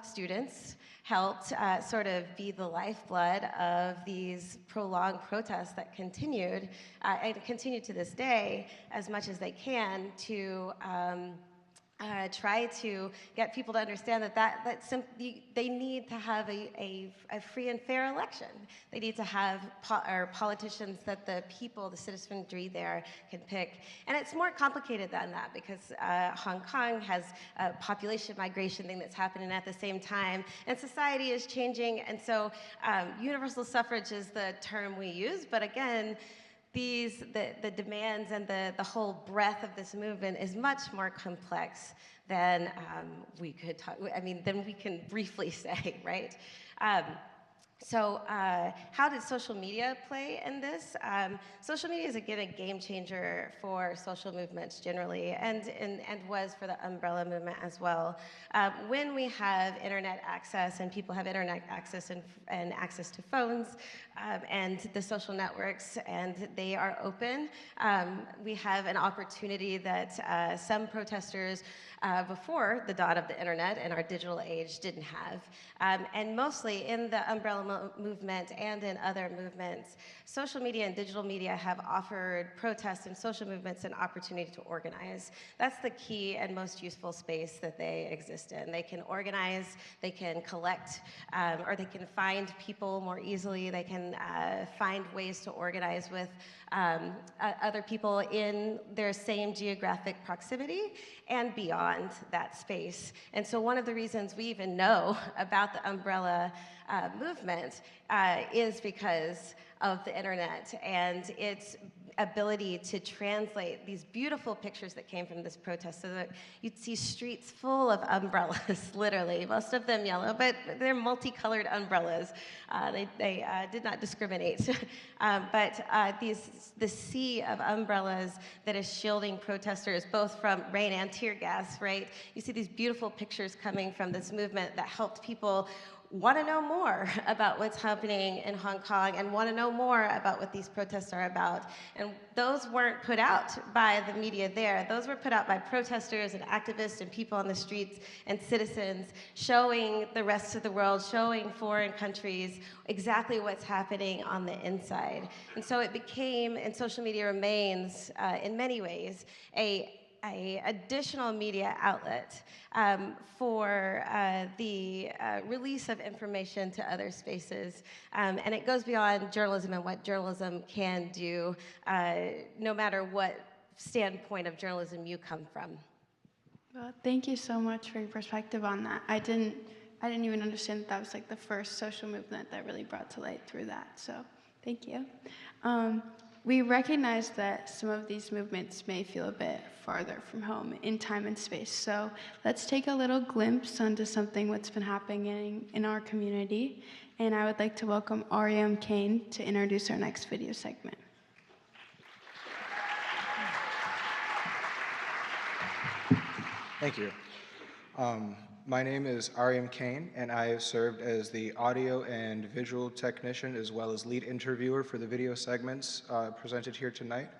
[SPEAKER 6] students helped sort of be the lifeblood of these prolonged protests that continued and continue to this day as much as they can to try to get people to understand that they need to have a free and fair election. They need to have politicians that the people, the citizenry there, can pick. And it's more complicated than that because Hong Kong has a population migration thing that's happening at the same time, and society is changing. And so universal suffrage is the term we use, but again, the demands and the whole breadth of this movement is much more complex than we could talk, than we can briefly say, right? So how did social media play in this? Social media is, again, a game changer for social movements generally, and was for the umbrella movement as well. When we have internet access and people have internet access and access to phones and the social networks, and they are open, we have an opportunity that some protesters before the dawn of the internet and our digital age didn't have. And mostly in the umbrella movement and in other movements, social media and digital media have offered protests and social movements an opportunity to organize. That's the key and most useful space that they exist in. They can organize, they can collect, or they can find people more easily. They can find ways to organize with other people in their same geographic proximity and beyond that space. And so one of the reasons we even know about the umbrella movement is because of the internet and its ability to translate these beautiful pictures that came from this protest, so that you'd see streets full of umbrellas, literally, most of them yellow, but they're multicolored umbrellas. They did not discriminate. But the sea of umbrellas that is shielding protesters both from rain and tear gas, right? You see these beautiful pictures coming from this movement that helped people want to know more about what's happening in Hong Kong and want to know more about what these protests are about. And those weren't put out by the media there. Those were put out by protesters and activists and people on the streets and citizens showing the rest of the world, showing foreign countries exactly what's happening on the inside. And so it became, and social media remains in many ways, a additional media outlet for the release of information to other spaces. And it goes beyond journalism and what journalism can do, no matter what standpoint of journalism you come from.
[SPEAKER 5] Well, thank you so much for your perspective on that. I didn't even understand that was like the first social movement that really brought to light through that. So thank you. We recognize that some of these movements may feel a bit farther from home in time and space. So let's take a little glimpse onto something what's been happening in our community. And I would like to welcome Auditorium Kane to introduce our next video segment.
[SPEAKER 11] Thank you. My name is Aryam Kane, and I have served as the audio and visual technician as well as lead interviewer for the video segments presented here tonight.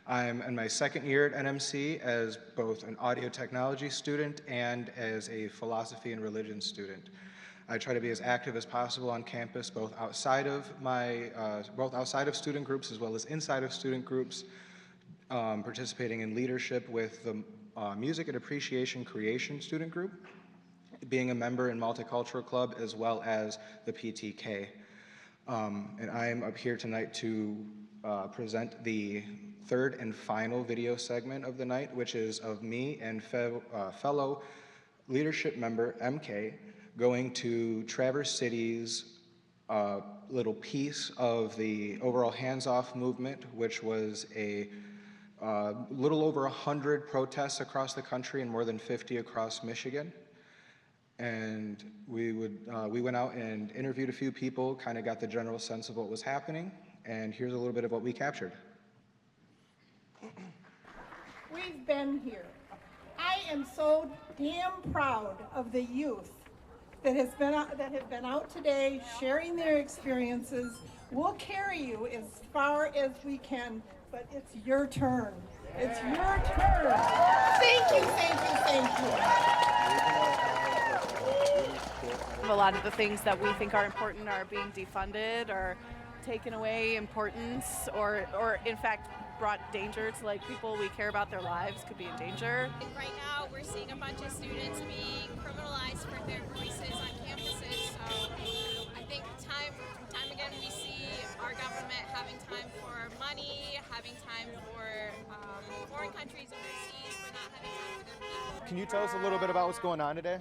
[SPEAKER 11] I'm in my second year at NMC as both an audio technology student and as a philosophy and religion student. I try to be as active as possible on campus, both outside of student groups as well as inside of student groups, participating in leadership with the Music and Appreciation Creation student group, being a member in Multicultural Club, as well as the PTK. And I'm up here tonight to present the third and final video segment of the night, which is of me and fellow leadership member MK going to Traverse City's little piece of the overall hands-off movement, which was a little over 100 protests across the country and more than 50 across Michigan. And we went out and interviewed a few people, kind of got the general sense of what was happening, and here's a little bit of what we captured.
[SPEAKER 12] We've been here. I am so damn proud of the youth that have been out today sharing their experiences. We'll carry you as far as we can, but it's your turn. It's your turn. Thank you, thank you, thank you.
[SPEAKER 13] A lot of the things that we think are important are being defunded or taken away importance or in fact brought danger to like people we care about, their lives could be in danger.
[SPEAKER 14] Right now we're seeing a bunch of students being criminalized for their voices on campuses, so I think time again we see our government having time for money, having time for foreign countries overseas, but not having time for their people.
[SPEAKER 15] Can you tell us a little bit about what's going on today?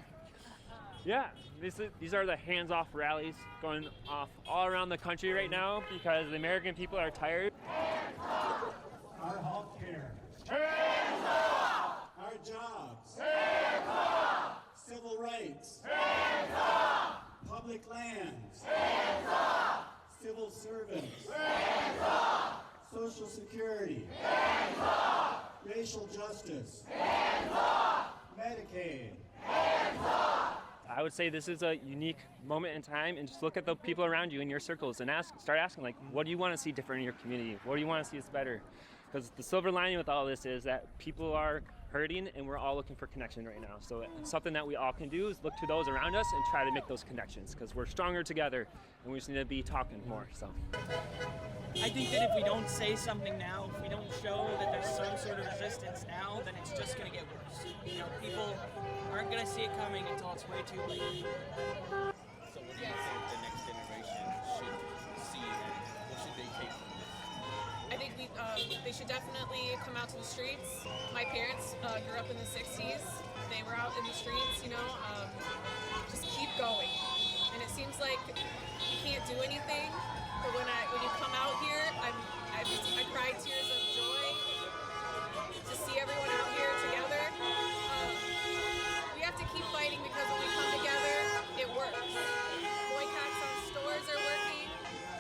[SPEAKER 16] Yeah, these are the hands-off rallies going off all around the country right now because the American people are tired.
[SPEAKER 17] Our health care. Hands off! Our jobs. Hands off! Civil rights. Hands off! Public lands. Hands off! Civil servants. Hands off! Social security. Hands off! Racial justice. Hands off! Medicaid. Hands off!
[SPEAKER 16] I would say this is a unique moment in time, and just look at the people around you in your circles and start asking, like, what do you want to see different in your community? What do you want to see that's better? Because the silver lining with all this is that people are hurting, and we're all looking for connection right now. So something that we all can do is look to those around us and try to make those connections, because we're stronger together, and we just need to be talking more. So
[SPEAKER 18] I think that if we don't say something now, if we don't show that there's some sort of resistance now, then it's just going to get worse. You know, people aren't going to see it coming until it's way too late.
[SPEAKER 19] So what do you think the next generation should see, and what should they take from this?
[SPEAKER 14] I think they should definitely come out to the streets. My parents grew up in the 60s. They were out in the streets, you know. Just keep going. And it seems like you can't do anything, but when you come out here, I cry tears of joy to see everyone out here together. We have to keep fighting because when we come together, it works. Boycotts on stores are working.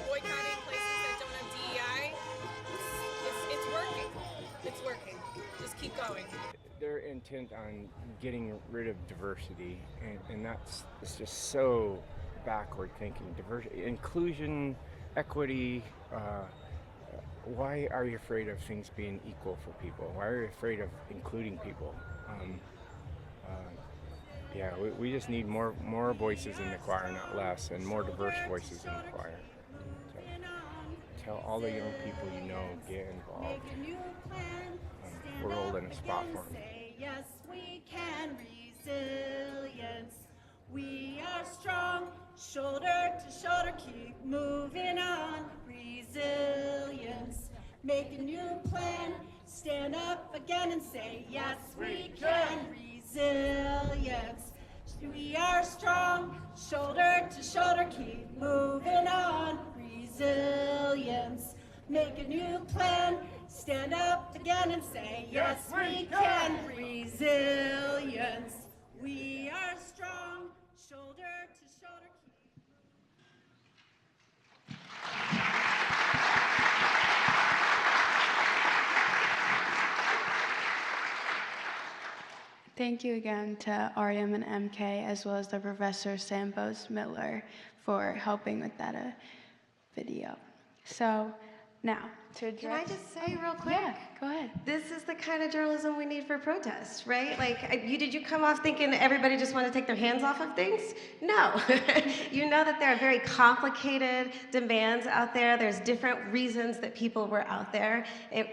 [SPEAKER 14] Boycotting places that don't have DEI. It's working. It's working. Just keep going.
[SPEAKER 20] They're intent on getting rid of diversity, and it's just so backward thinking. Diversity, inclusion, equity. Why are you afraid of things being equal for people? Why are you afraid of including people? Yeah, we just need more voices in the choir, not less, and more diverse voices in the choir. So, tell all the young people you know, get involved. We're holding a spot for them.
[SPEAKER 21] Yes, we can. Resilience. We are strong. Shoulder to shoulder, keep moving on. Resilience. Make a new plan. Stand up again and say, yes, we can. Resilience. We are strong. Shoulder to shoulder, keep moving on. Resilience. Make a new plan. Stand up again and say, yes, we can. Resilience. We are strong. Shoulder to shoulder.
[SPEAKER 5] Thank you again to Ariam and MK, as well as the Professor Sambos Miller for helping with that video. So now, to address...
[SPEAKER 6] Can I just say real quick?
[SPEAKER 5] Yeah, go ahead.
[SPEAKER 6] This is the kind of journalism we need for protest, right? Like, did you come off thinking everybody just want to take their hands off of things? No. You know that there are very complicated demands out there. There's different reasons that people were out there.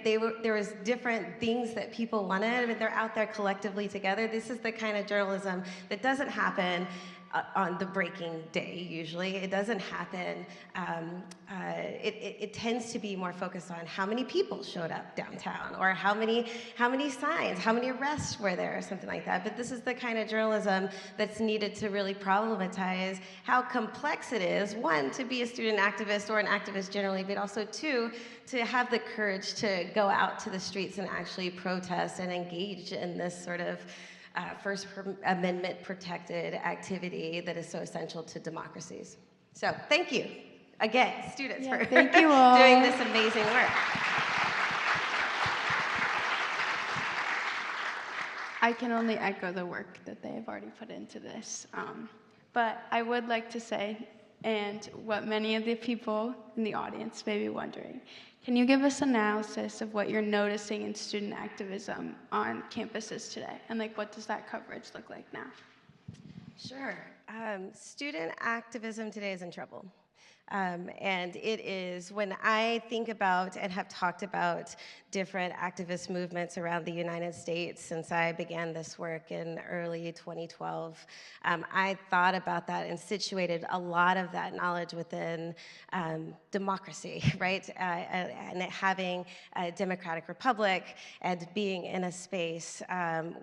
[SPEAKER 6] There was different things that people wanted. I mean, they're out there collectively together. This is the kind of journalism that doesn't happen on the breaking day, usually. It doesn't happen. It tends to be more focused on how many people showed up downtown, or how many signs, how many arrests were there, or something like that. But this is the kind of journalism that's needed to really problematize how complex it is, one, to be a student activist or an activist generally, but also two, to have the courage to go out to the streets and actually protest and engage in this sort of First Amendment protected activity that is so essential to democracies. So thank you again, students, for
[SPEAKER 5] thank you all.
[SPEAKER 6] doing this amazing work.
[SPEAKER 5] I can only echo the work that they have already put into this. But I would like to say, and what many of the people in the audience may be wondering, can you give us analysis of what you're noticing in student activism on campuses today? And what does that coverage look like now?
[SPEAKER 6] Sure. Student activism today is in trouble. And it is, when I think about and have talked about different activist movements around the United States since I began this work in early 2012, I thought about that and situated a lot of that knowledge within democracy, right? And having a democratic republic and being in a space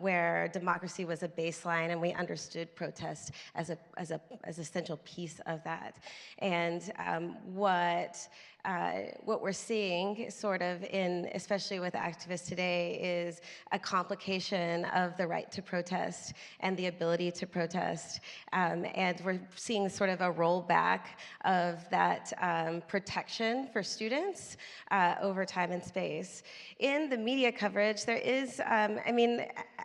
[SPEAKER 6] where democracy was a baseline and we understood protest as an essential piece of that. And what we're seeing sort of especially with activists today, is a complication of the right to protest and the ability to protest. And we're seeing sort of a rollback of that protection for students over time and space. In the media coverage, there is,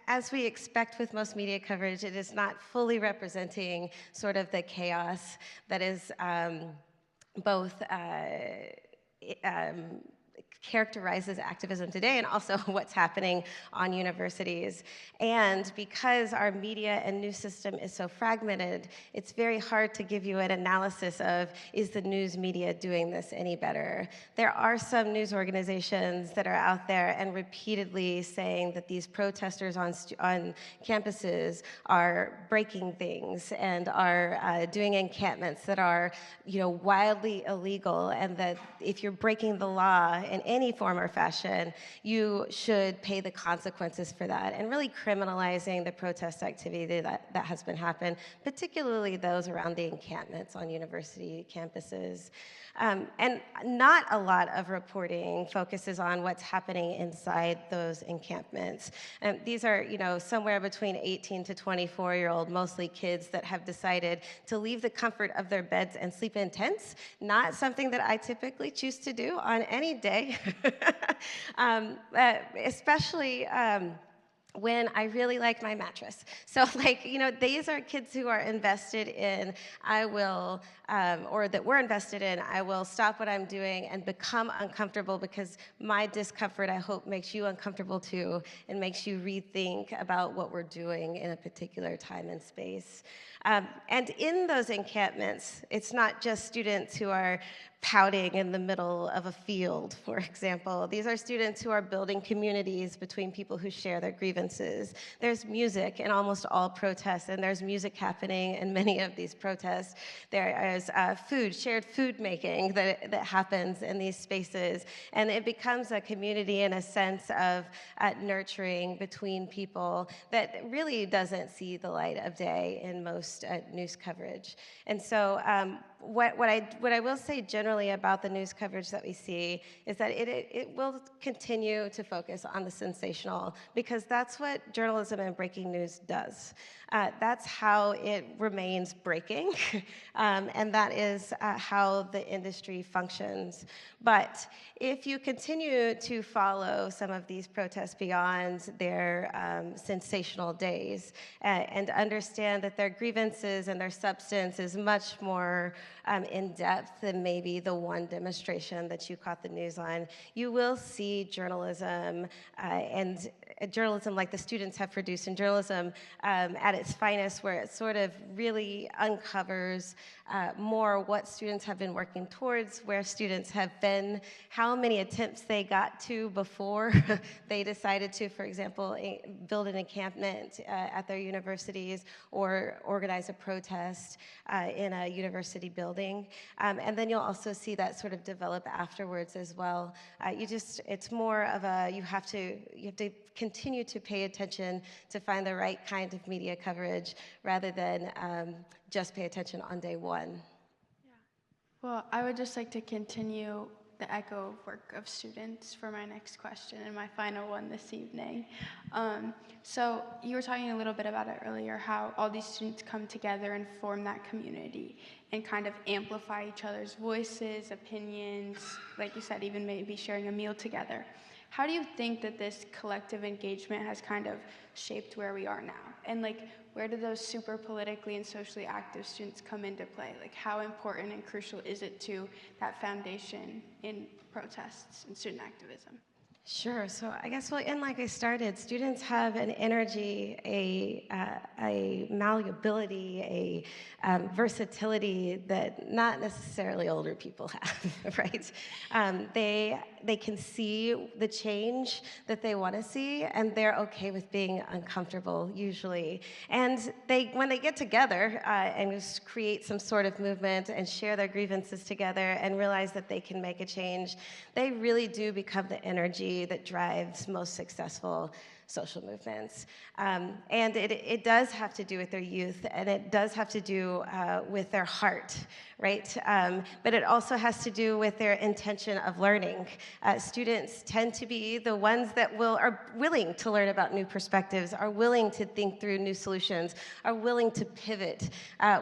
[SPEAKER 6] as we expect with most media coverage, it is not fully representing sort of the chaos that is both characterizes activism today and also what's happening on universities. And because our media and news system is so fragmented, it's very hard to give you an analysis of, is the news media doing this any better? There are some news organizations that are out there and repeatedly saying that these protesters on campuses are breaking things and are doing encampments that are, wildly illegal, and that if you're breaking the law in any form or fashion, you should pay the consequences for that, and really criminalizing the protest activity that has been happening, particularly those around the encampments on university campuses. And not a lot of reporting focuses on what's happening inside those encampments. These are, somewhere between 18 to 24-year-old, mostly kids that have decided to leave the comfort of their beds and sleep in tents. Not something that I typically choose to do on any day, especially when I really like my mattress. So these are kids who are invested in, or that we're invested in, I will stop what I'm doing and become uncomfortable because my discomfort, I hope, makes you uncomfortable too, and makes you rethink about what we're doing in a particular time and space. And in those encampments, it's not just students who are pouting in the middle of a field, for example. These are students who are building communities between people who share their grievances. There's music in almost all protests, and there's music happening in many of these protests. There is shared food making that happens in these spaces, and it becomes a community in a sense of nurturing between people that really doesn't see the light of day in most news coverage. And so what I will say generally generally about the news coverage that we see is that it will continue to focus on the sensational, because that's what journalism and breaking news does. That's how it remains breaking, and that is how the industry functions. But if you continue to follow some of these protests beyond their sensational days and understand that their grievances and their substance is much more in depth than maybe the one demonstration that you caught the news on, you will see journalism and journalism like the students have produced in journalism at its finest, where it sort of really uncovers more what students have been working towards, where students have been, how many attempts they got to before they decided to, for example, build an encampment at their universities or organize a protest in a university building. And then you'll also see that sort of develop afterwards as well. It's more of a, you have to continue to pay attention to find the right kind of media coverage rather than just pay attention on day one.
[SPEAKER 5] Well, I would just like to continue the echo work of students for my next question and my final one this evening. So you were talking a little bit about it earlier, how all these students come together and form that community and kind of amplify each other's voices, opinions, like you said, even maybe sharing a meal together. How do you think that this collective engagement has kind of shaped where we are now? And like, where do those super politically and socially active students come into play? Like, how important and crucial is it to that foundation in protests and student activism?
[SPEAKER 6] Sure. So I guess, well, like I started, students have an energy, a malleability, a versatility that not necessarily older people have, right? They can see the change that they want to see, and they're okay with being uncomfortable, usually. And when they get together and just create some sort of movement and share their grievances together and realize that they can make a change, they really do become the energy that drives most successful social movements. And it does have to do with their youth, and it does have to do with their heart, right? But it also has to do with their intention of learning. Students tend to be the ones that are willing to learn about new perspectives, are willing to think through new solutions, are willing to pivot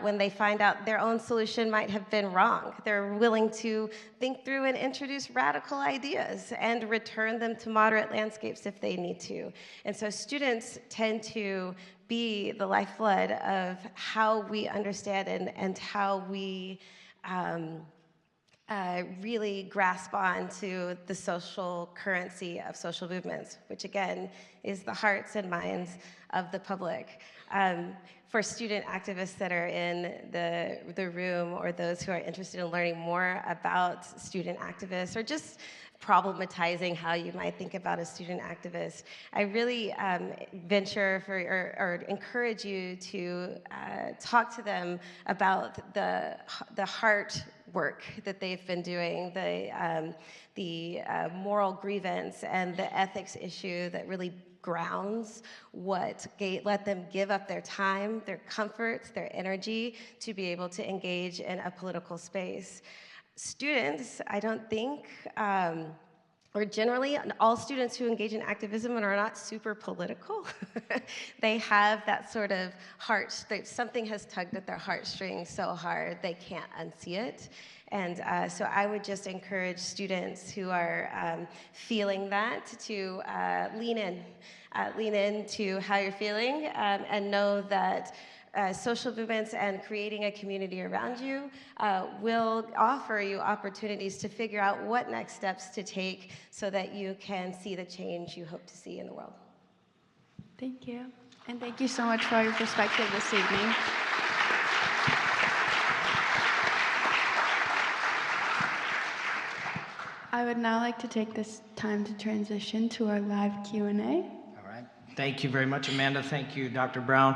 [SPEAKER 6] when they find out their own solution might have been wrong. They're willing to think through and introduce radical ideas and return them to moderate landscapes if they need to. And so students tend to be the lifeblood of how we understand and how we really grasp on to the social currency of social movements, which again is the hearts and minds of the public. For student activists that are in the room, or those who are interested in learning more about student activists, or just problematizing how you might think about a student activist, I really venture or encourage you to talk to them about the heart work that they've been doing, the moral grievance and the ethics issue that really grounds what let them give up their time, their comfort, their energy to be able to engage in a political space. Students, I don't think, or generally, all students who engage in activism and are not super political, they have that sort of heart, something has tugged at their heartstrings so hard they can't unsee it. And so I would just encourage students who are feeling that to lean in to how you're feeling, and know that social movements and creating a community around you will offer you opportunities to figure out what next steps to take so that you can see the change you hope to see in the world.
[SPEAKER 5] Thank you. And thank you so much for all your perspective this evening. I would now like to take this time to transition to our live Q&A.
[SPEAKER 1] Thank you very much, Amanda. Thank you, Dr. Brown.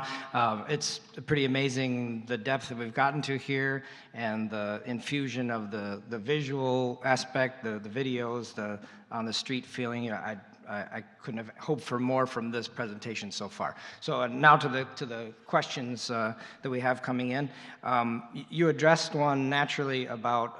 [SPEAKER 1] It's pretty amazing the depth that we've gotten to here and the infusion of the visual aspect, the videos, the on the street feeling. I couldn't have hoped for more from this presentation so far. So now to the questions that we have coming in. You addressed one naturally about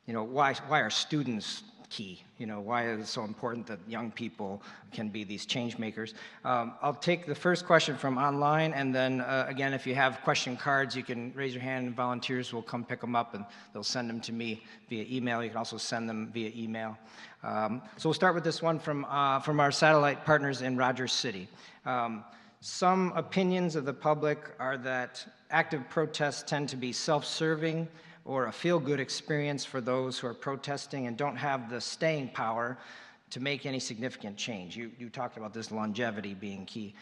[SPEAKER 1] why are students key? Why is it so important that young people can be these change makers? I'll take the first question from online, and then again, if you have question cards, you can raise your hand and volunteers will come pick them up and they'll send them to me via email. You can also send them via email. So we'll start with this one from our satellite partners in Rogers City. Some opinions of the public are that active protests tend to be self-serving or a feel-good experience for those who are protesting and don't have the staying power to make any significant change. You talked about this longevity being key.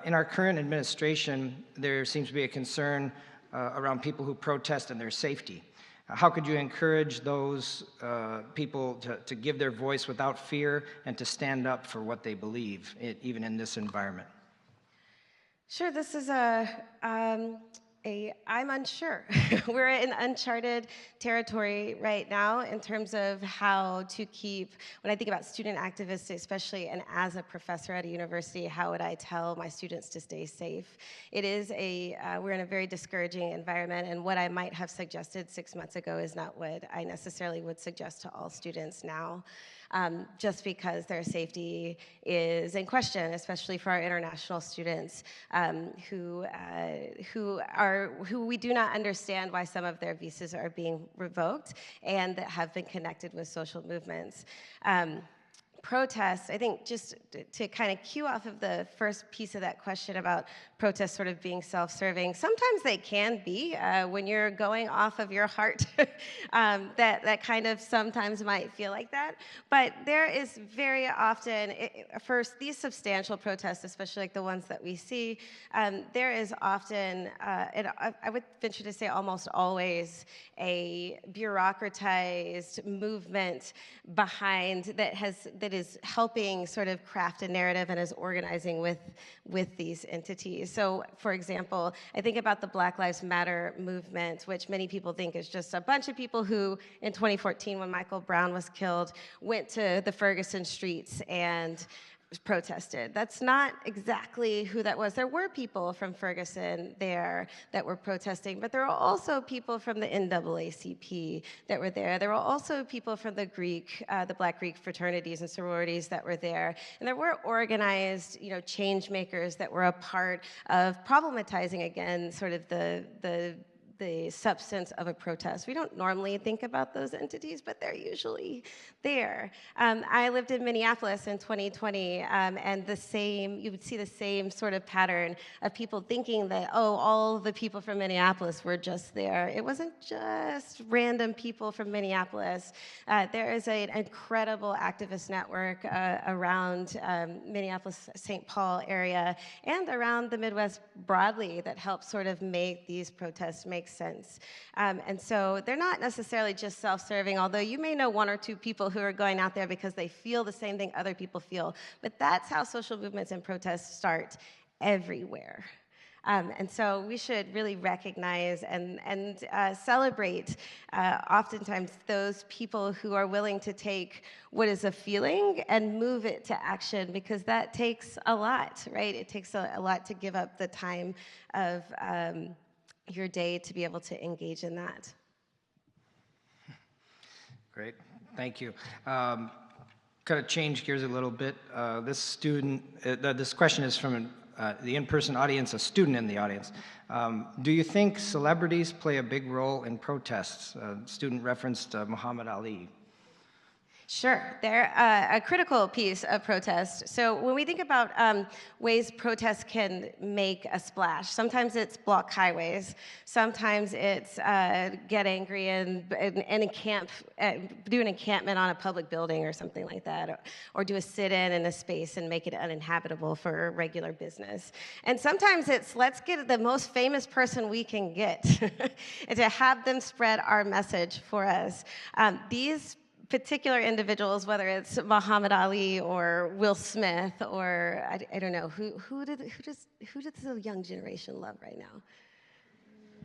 [SPEAKER 1] In our current administration, there seems to be a concern around people who protest and their safety. How could you encourage those people to give their voice without fear and to stand up for what they believe, even in this environment?
[SPEAKER 6] Sure, this is I'm unsure. We're in uncharted territory right now in terms of how to keep, when I think about student activists especially, and as a professor at a university, how would I tell my students to stay safe? It is we're in a very discouraging environment, and what I might have suggested 6 months ago is not what I necessarily would suggest to all students now. Just because their safety is in question, especially for our international students who we do not understand why some of their visas are being revoked and that have been connected with social movements. Protests, I think, just to kind of cue off of the first piece of that question about protests sort of being self-serving, sometimes they can be when you're going off of your heart. that kind of sometimes might feel like that. But there is very often, first, these substantial protests, especially like the ones that we see, there is often, and I would venture to say almost always, a bureaucratized movement behind that is helping sort of craft a narrative and is organizing with these entities. So, for example, I think about the Black Lives Matter movement, which many people think is just a bunch of people who, in 2014, when Michael Brown was killed, went to the Ferguson streets and protested. That's not exactly who that was. There were people from Ferguson there that were protesting, but there were also people from the NAACP that were there. There were also people from the Black Greek fraternities and sororities that were there. And there were organized, change makers that were a part of problematizing, again, sort of the substance of a protest. We don't normally think about those entities, but they're usually there. I lived in Minneapolis in 2020, and you would see the same sort of pattern of people thinking that, all the people from Minneapolis were just there. It wasn't just random people from Minneapolis. There is an incredible activist network around Minneapolis, St. Paul area, and around the Midwest broadly that helps sort of make these protests make sense. And so they're not necessarily just self-serving, although you may know one or two people who are going out there because they feel the same thing other people feel. But that's how social movements and protests start everywhere. And so we should really recognize and celebrate oftentimes those people who are willing to take what is a feeling and move it to action, because that takes a lot, right? It takes a lot to give up the time of your day to be able to engage in that.
[SPEAKER 1] Great, thank you. Kind of change gears a little bit. This question is from the in-person audience, a student in the audience. Do you think celebrities play a big role in protests? Student referenced Muhammad Ali.
[SPEAKER 6] Sure, they're a critical piece of protest. So when we think about ways protests can make a splash, sometimes it's block highways, sometimes it's get angry and encamp, do an encampment on a public building or something like that, or do a sit-in in a space and make it uninhabitable for regular business. And sometimes it's let's get the most famous person we can get and to have them spread our message for us. These particular individuals, whether it's Muhammad Ali or Will Smith or I don't know, who does the young generation love right now?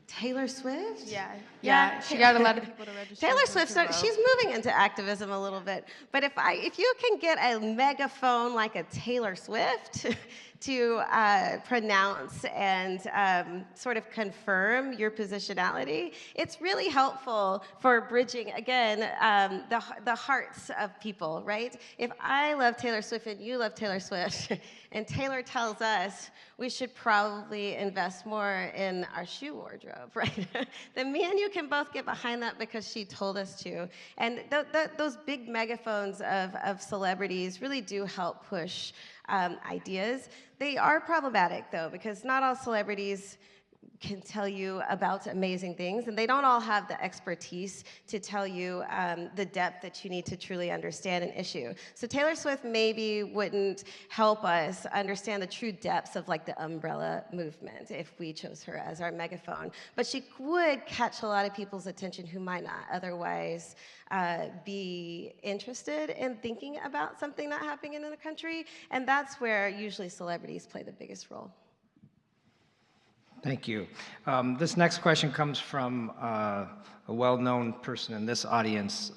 [SPEAKER 6] Taylor Swift?
[SPEAKER 5] Yeah. She got a lot of people to register.
[SPEAKER 6] Taylor Swift, so she's moving into activism a little bit. But if you can get a megaphone like a Taylor Swift to pronounce and sort of confirm your positionality. It's really helpful for bridging, again, the hearts of people, right? If I love Taylor Swift and you love Taylor Swift, and Taylor tells us we should probably invest more in our shoe wardrobe, right? Then me and you can both get behind that because she told us to. And those big megaphones of celebrities really do help push ideas. They are problematic, though, because not all celebrities can tell you about amazing things, and they don't all have the expertise to tell you the depth that you need to truly understand an issue. So Taylor Swift maybe wouldn't help us understand the true depths of like the umbrella movement if we chose her as our megaphone, but she would catch a lot of people's attention who might not otherwise be interested in thinking about something not happening in the country, and that's where usually celebrities play the biggest role.
[SPEAKER 1] Thank you. This next question comes from a well-known person in this audience,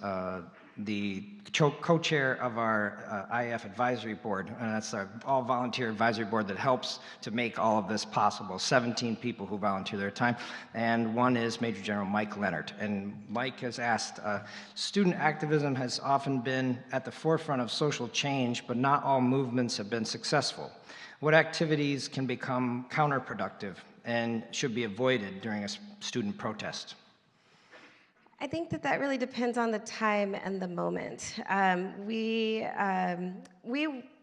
[SPEAKER 1] the co-chair of our IAF advisory board, and that's our all-volunteer advisory board that helps to make all of this possible. 17 people who volunteer their time, and one is Major General Mike Leonard. And Mike has asked, student activism has often been at the forefront of social change, but not all movements have been successful. What activities can become counterproductive and should be avoided during a student protest?
[SPEAKER 6] I think that really depends on the time and the moment.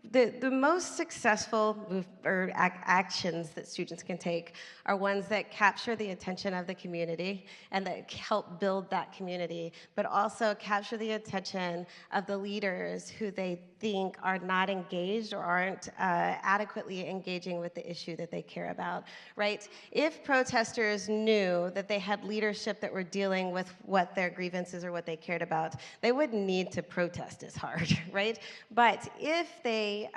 [SPEAKER 6] The most successful actions that students can take are ones that capture the attention of the community and that help build that community, but also capture the attention of the leaders who they think are not engaged or aren't adequately engaging with the issue that they care about, right? If protesters knew that they had leadership that were dealing with what their grievances or what they cared about, they wouldn't need to protest as hard, right? But if they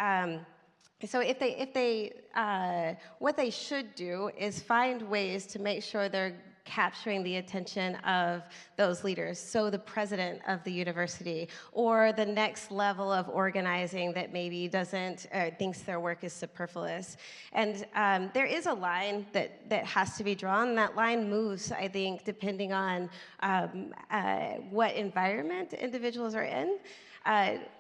[SPEAKER 6] what they should do is find ways to make sure they're capturing the attention of those leaders. So the president of the university or the next level of organizing that maybe doesn't, thinks their work is superfluous. And there is a line that has to be drawn. That line moves, I think, depending on what environment individuals are in.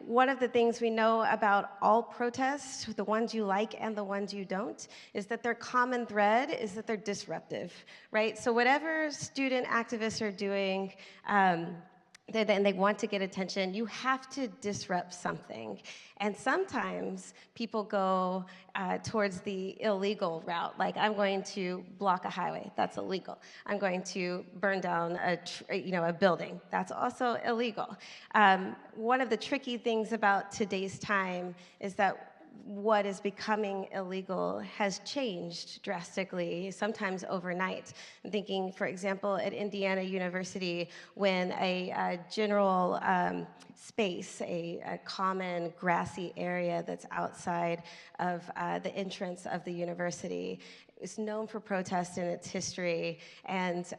[SPEAKER 6] One of the things we know about all protests, the ones you like and the ones you don't, is that their common thread is that they're disruptive, right? So whatever student activists are doing, and they want to get attention, you have to disrupt something. And sometimes people go towards the illegal route, like I'm going to block a highway, that's illegal. I'm going to burn down a building, that's also illegal. One of the tricky things about today's time is that what is becoming illegal has changed drastically, sometimes overnight. I'm thinking, for example, at Indiana University, when a general space, a common grassy area that's outside of the entrance of the university, is known for protest in its history. And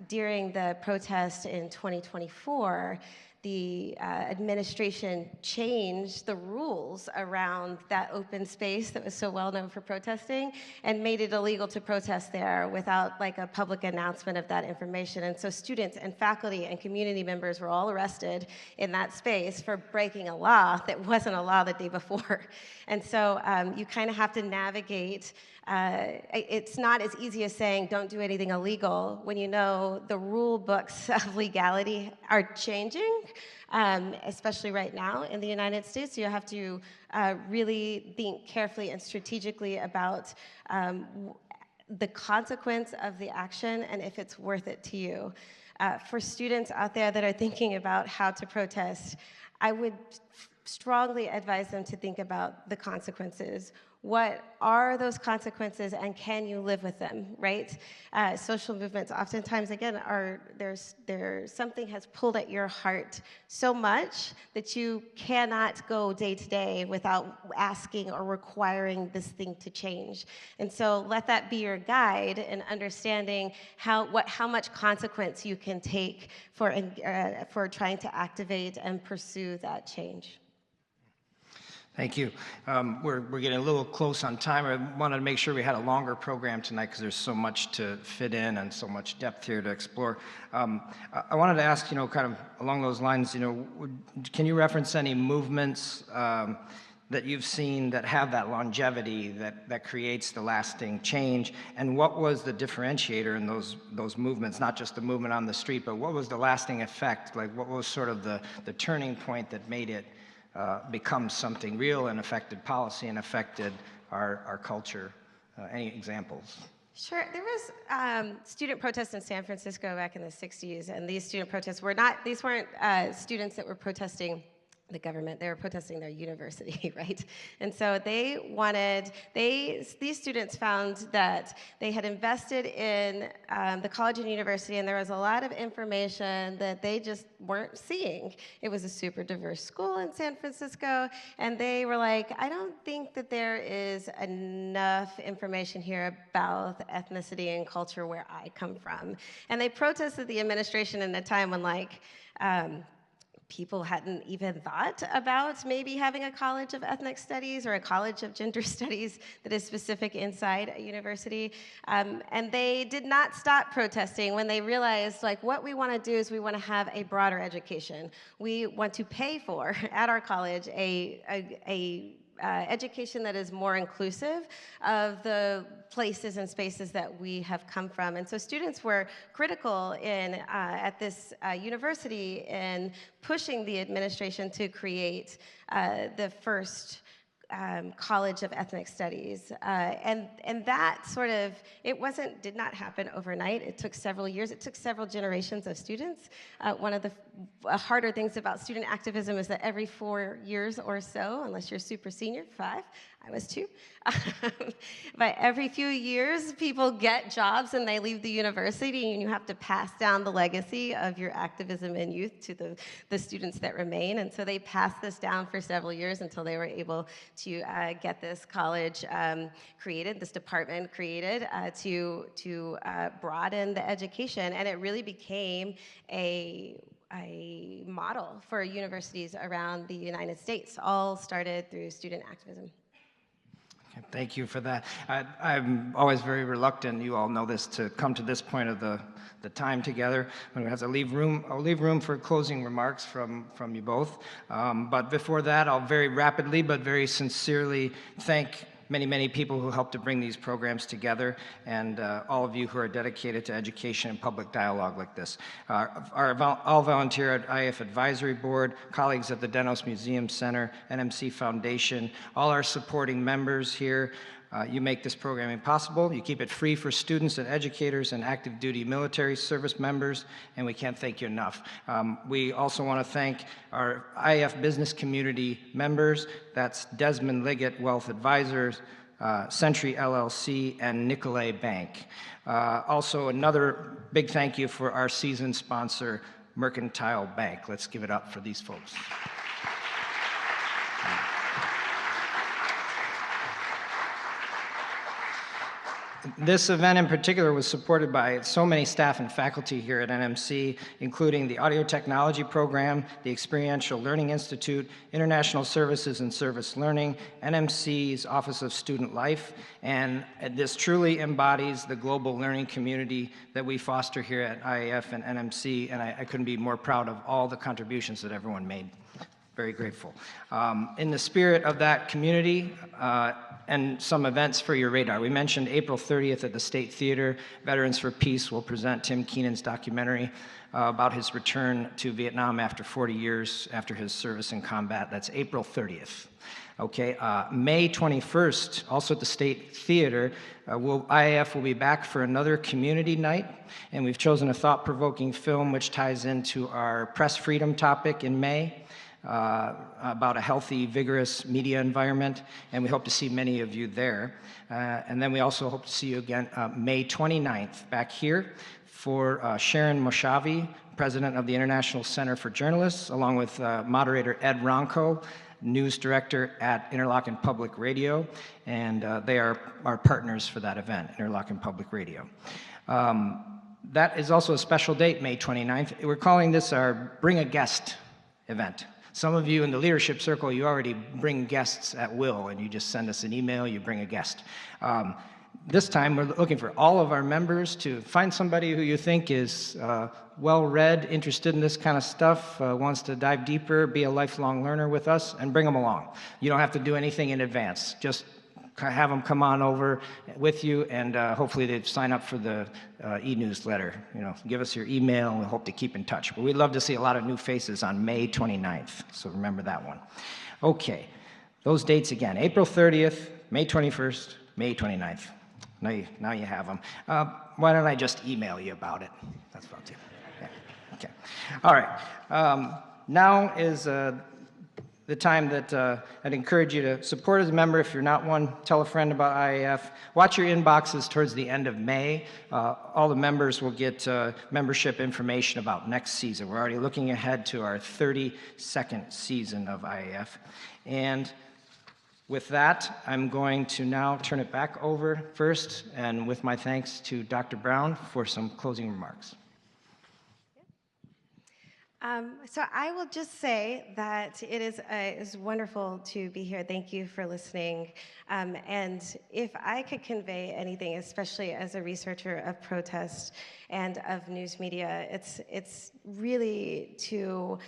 [SPEAKER 6] during the protest in 2024, the administration changed the rules around that open space that was so well known for protesting and made it illegal to protest there without like a public announcement of that information. And so students and faculty and community members were all arrested in that space for breaking a law that wasn't a law the day before. And so you kind of have to navigate. It's not as easy as saying don't do anything illegal when you know the rule books of legality are changing, especially right now in the United States. So you have to really think carefully and strategically about the consequence of the action and if it's worth it to you. For students out there that are thinking about how to protest, I would strongly advise them to think about the consequences. What are those consequences and can you live with them, right? Social movements oftentimes, again, there's something has pulled at your heart so much that you cannot go day to day without asking or requiring this thing to change. And so let that be your guide in understanding how much consequence you can take for trying to activate and pursue that change.
[SPEAKER 1] Thank you. We're getting a little close on time. I wanted to make sure we had a longer program tonight because there's so much to fit in and so much depth here to explore. I wanted to ask, kind of along those lines, can you reference any movements that you've seen that have that longevity that creates the lasting change? And what was the differentiator in those movements, not just the movement on the street, but what was the lasting effect? Like what was sort of the turning point that made it become something real and affected policy and affected our culture? Any examples?
[SPEAKER 6] Sure. There was student protests in San Francisco back in the 60s, and these student protests these weren't students that were protesting the government, they were protesting their university, right? And so these students found that they had invested in the college and university, and there was a lot of information that they just weren't seeing. It was a super diverse school in San Francisco, and they were like, I don't think that there is enough information here about ethnicity and culture where I come from. And they protested the administration in a time when people hadn't even thought about maybe having a college of ethnic studies or a college of gender studies that is specific inside a university. And they did not stop protesting when they realized, what we want to do is we want to have a broader education. We want to pay for, at our college, a education that is more inclusive of the places and spaces that we have come from. And so students were critical at this university in pushing the administration to create the first College of Ethnic Studies. And that did not happen overnight. It took several years. It took several generations of students. One of the harder things about student activism is that every 4 years or so, unless you're super senior, 5, I was 2, but every few years people get jobs and they leave the university, and you have to pass down the legacy of your activism in youth to the students that remain. And so they passed this down for several years until they were able to get this college created, this department created to broaden the education. And it really became a model for universities around the United States. All started through student activism.
[SPEAKER 1] Okay, thank you for that. I'm always very reluctant, you all know this, to come to this point of the time together. I'm going to have to I'll leave room for closing remarks from you both. But before that, I'll very rapidly but very sincerely thank many people who helped to bring these programs together, and all of you who are dedicated to education and public dialogue like this. All volunteer at IF Advisory Board, colleagues at the Dennos Museum Center, NMC Foundation, all our supporting members here. You make this programming possible. You keep it free for students and educators and active duty military service members, and we can't thank you enough. We also want to thank our IF business community members. That's Desmond Liggett Wealth Advisors, Century LLC, and Nicolay Bank. Also, another big thank you for our season sponsor, Mercantile Bank. Let's give it up for these folks. This event in particular was supported by so many staff and faculty here at NMC, including the Audio Technology Program, the Experiential Learning Institute, International Services and Service Learning, NMC's Office of Student Life, and this truly embodies the global learning community that we foster here at IAF and NMC, and I couldn't be more proud of all the contributions that everyone made. Very grateful. In the spirit of that community, and some events for your radar. We mentioned April 30th at the State Theater. Veterans for Peace will present Tim Keenan's documentary about his return to Vietnam after 40 years after his service in combat. That's April 30th. Okay, May 21st, also at the State Theater, IAF will be back for another community night, and we've chosen a thought-provoking film which ties into our press freedom topic in May. About a healthy, vigorous media environment, and we hope to see many of you there. And then we also hope to see you again May 29th back here for Sharon Moshavi, president of the International Center for Journalists, along with moderator Ed Ronco, news director at Interlochen Public Radio, and they are our partners for that event, Interlochen Public Radio. That is also a special date, May 29th. We're calling this our Bring a Guest event. Some of you in the leadership circle, you already bring guests at will, and you just send us an email, you bring a guest. This time, we're looking for all of our members to find somebody who you think is well-read, interested in this kind of stuff, wants to dive deeper, be a lifelong learner with us, and bring them along. You don't have to do anything in advance. Just have them come on over with you, and hopefully they'd sign up for the e-newsletter. You know, give us your email, and we hope to keep in touch. But we'd love to see a lot of new faces on May 29th, so remember that one. Okay, those dates again: April 30th, May 21st, May 29th. Now you have them. Why don't I just email you about it? That's what I'll do. Yeah. Okay. All right. Now is the time that I'd encourage you to support as a member. If you're not one, tell a friend about IAF. Watch your inboxes towards the end of May. All the members will get membership information about next season. We're already looking ahead to our 32nd season of IAF. And with that, I'm going to now turn it back over first, and with my thanks to Dr. Brown for some closing remarks.
[SPEAKER 6] So I will just say that it is wonderful to be here. Thank you for listening. And if I could convey anything, especially as a researcher of protest and of news media, it's really to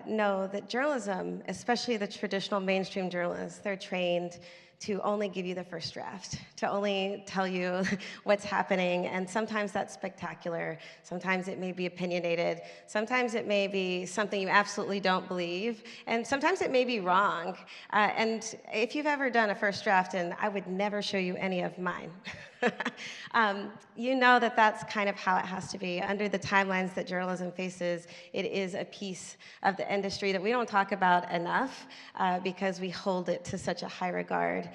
[SPEAKER 6] know that journalism, especially the traditional mainstream journalists, they're trained to only give you the first draft, to only tell you what's happening, and sometimes that's spectacular, sometimes it may be opinionated, sometimes it may be something you absolutely don't believe, and sometimes it may be wrong. And if you've ever done a first draft, and I would never show you any of mine, you know that that's kind of how it has to be. Under the timelines that journalism faces, it is a piece of the industry that we don't talk about enough because we hold it to such a high regard.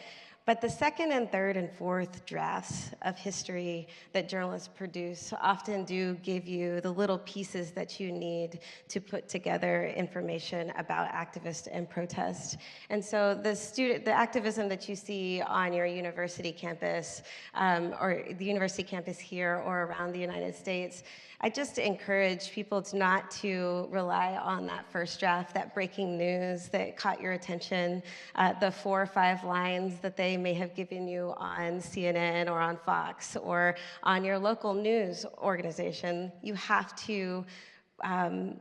[SPEAKER 6] But the second and third and fourth drafts of history that journalists produce often do give you the little pieces that you need to put together information about activists and protest. And so the activism that you see on your university campus, or the university campus here or around the United States, I just encourage people not to rely on that first draft, that breaking news that caught your attention, the 4 or 5 lines that they may have given you on CNN or on Fox or on your local news organization. You have to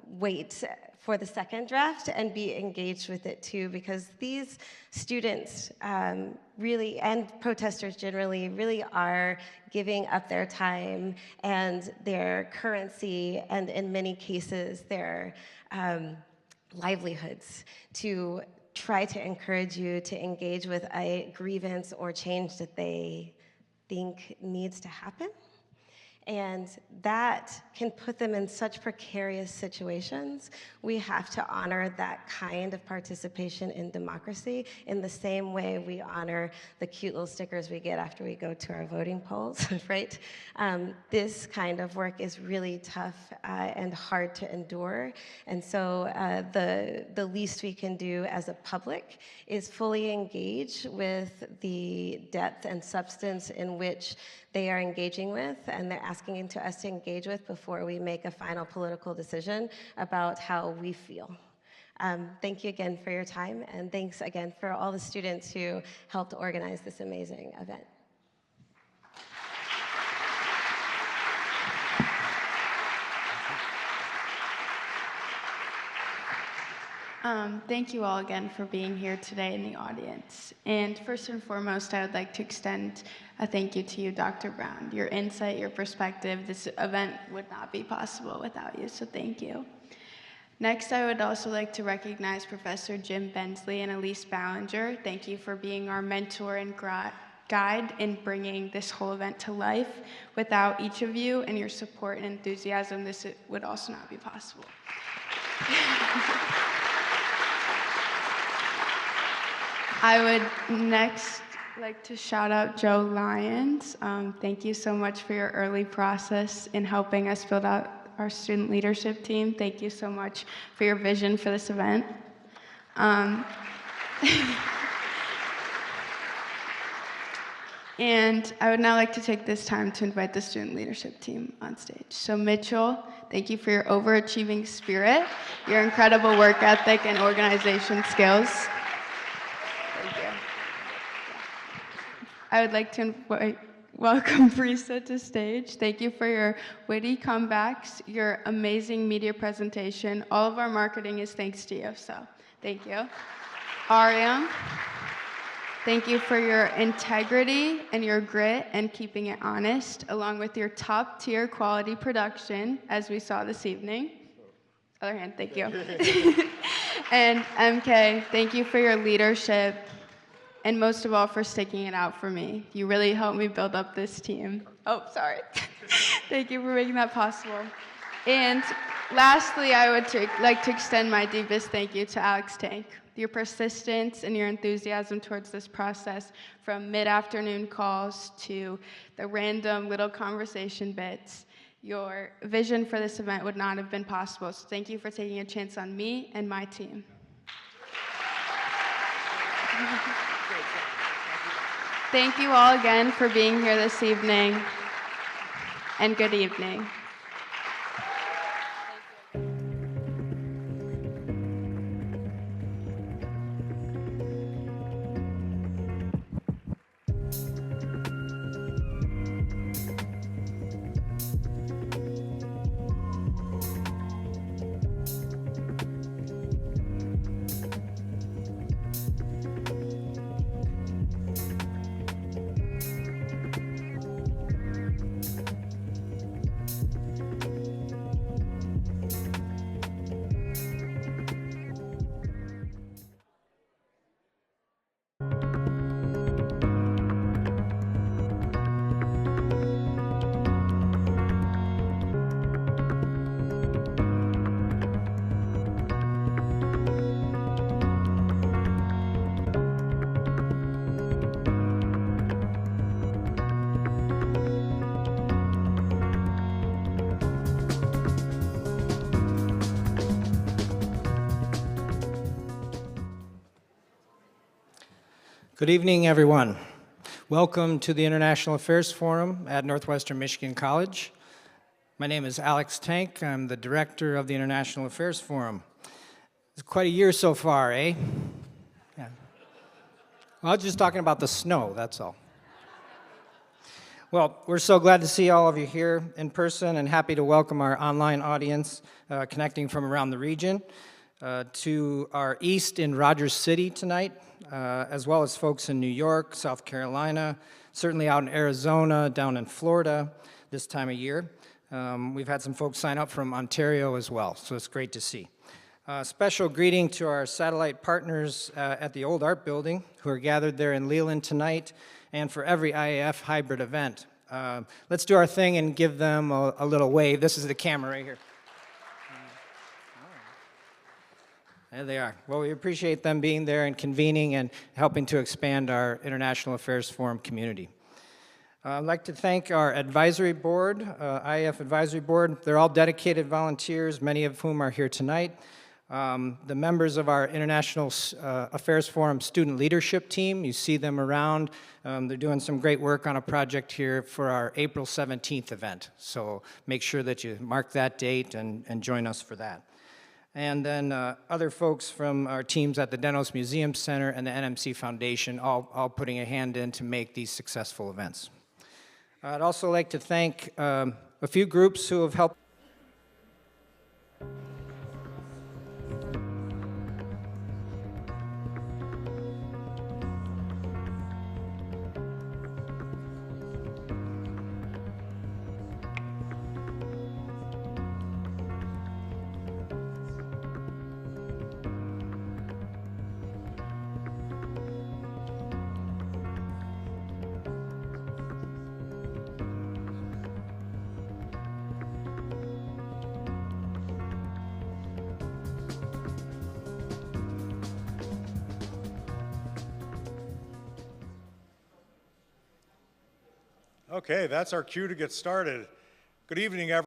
[SPEAKER 6] wait for the second draft and be engaged with it too, because these students really, and protesters generally, really are giving up their time and their currency, and in many cases their livelihoods, to try to encourage you to engage with a grievance or change that they think needs to happen. And that can put them in such precarious situations. We have to honor that kind of participation in democracy in the same way we honor the cute little stickers we get after we go to our voting polls, right? This kind of work is really tough and hard to endure. And so the least we can do as a public is fully engage with the depth and substance in which they are engaging with, and they're asking us to engage with before we make a final political decision about how we feel. Thank you again for your time, and thanks again for all the students who helped organize this amazing event.
[SPEAKER 5] Thank you all again for being here today in the audience. And first and foremost, I would like to extend a thank you to you, Dr. Brown. Your insight, your perspective, this event would not be possible without you, so thank you. Next, I would also like to recognize Professor Jim Bensley and Elise Ballinger. Thank you for being our mentor and guide in bringing this whole event to life. Without each of you and your support and enthusiasm, this would also not be possible. I would next like to shout out Joe Lyons. Thank you so much for your early process in helping us build out our student leadership team. Thank you so much for your vision for this event. And I would now like to take this time to invite the student leadership team on stage. So Mitchell, Thank you for your overachieving spirit, your incredible work ethic, and organization skills. Thank you. I would like to welcome Brisa to stage. Thank you for your witty comebacks, your amazing media presentation. All of our marketing is thanks to you, so thank you. Ariam, thank you for your integrity and your grit and keeping it honest, along with your top-tier quality production, as we saw this evening. Other hand, thank you. And MK, thank you for your leadership, and most of all, for sticking it out for me. You really helped me build up this team. Oh, sorry. Thank you for making that possible. And lastly, I would like to extend my deepest thank you to Alex Tank. Your persistence and your enthusiasm towards this process, from mid-afternoon calls to the random little conversation bits, your vision for this event would not have been possible. So thank you for taking a chance on me and my team. Thank you all again for being here this evening, and good evening.
[SPEAKER 1] Good evening, everyone. Welcome to the International Affairs Forum at Northwestern Michigan College. My name is Alex Tank. I'm the director of the International Affairs Forum. It's quite a year so far, eh? Yeah. Well, I was just talking about the snow, that's all. Well, we're so glad to see all of you here in person and happy to welcome our online audience connecting from around the region. To our east in Rogers City tonight, as well as folks in New York, South Carolina, certainly out in Arizona, down in Florida this time of year. We've had some folks sign up from Ontario as well, so it's great to see. Special greeting to our satellite partners at the Old Art Building who are gathered there in Leland tonight, and for every IAF hybrid event. Let's do our thing and give them a little wave. This is the camera right here. There they are. Well, we appreciate them being there and convening and helping to expand our International Affairs Forum community. I'd like to thank our advisory board, IAF Advisory Board. They're all dedicated volunteers, many of whom are here tonight. The members of our International Affairs Forum student leadership team, you see them around. They're doing some great work on a project here for our April 17th event. So make sure that you mark that date and join us for that. And then other folks from our teams at the Dennos Museum Center and the NMC Foundation, all putting a hand in to make these successful events. I'd also like to thank a few groups who have helped.
[SPEAKER 2] Okay, that's our cue to get started. Good evening, everyone.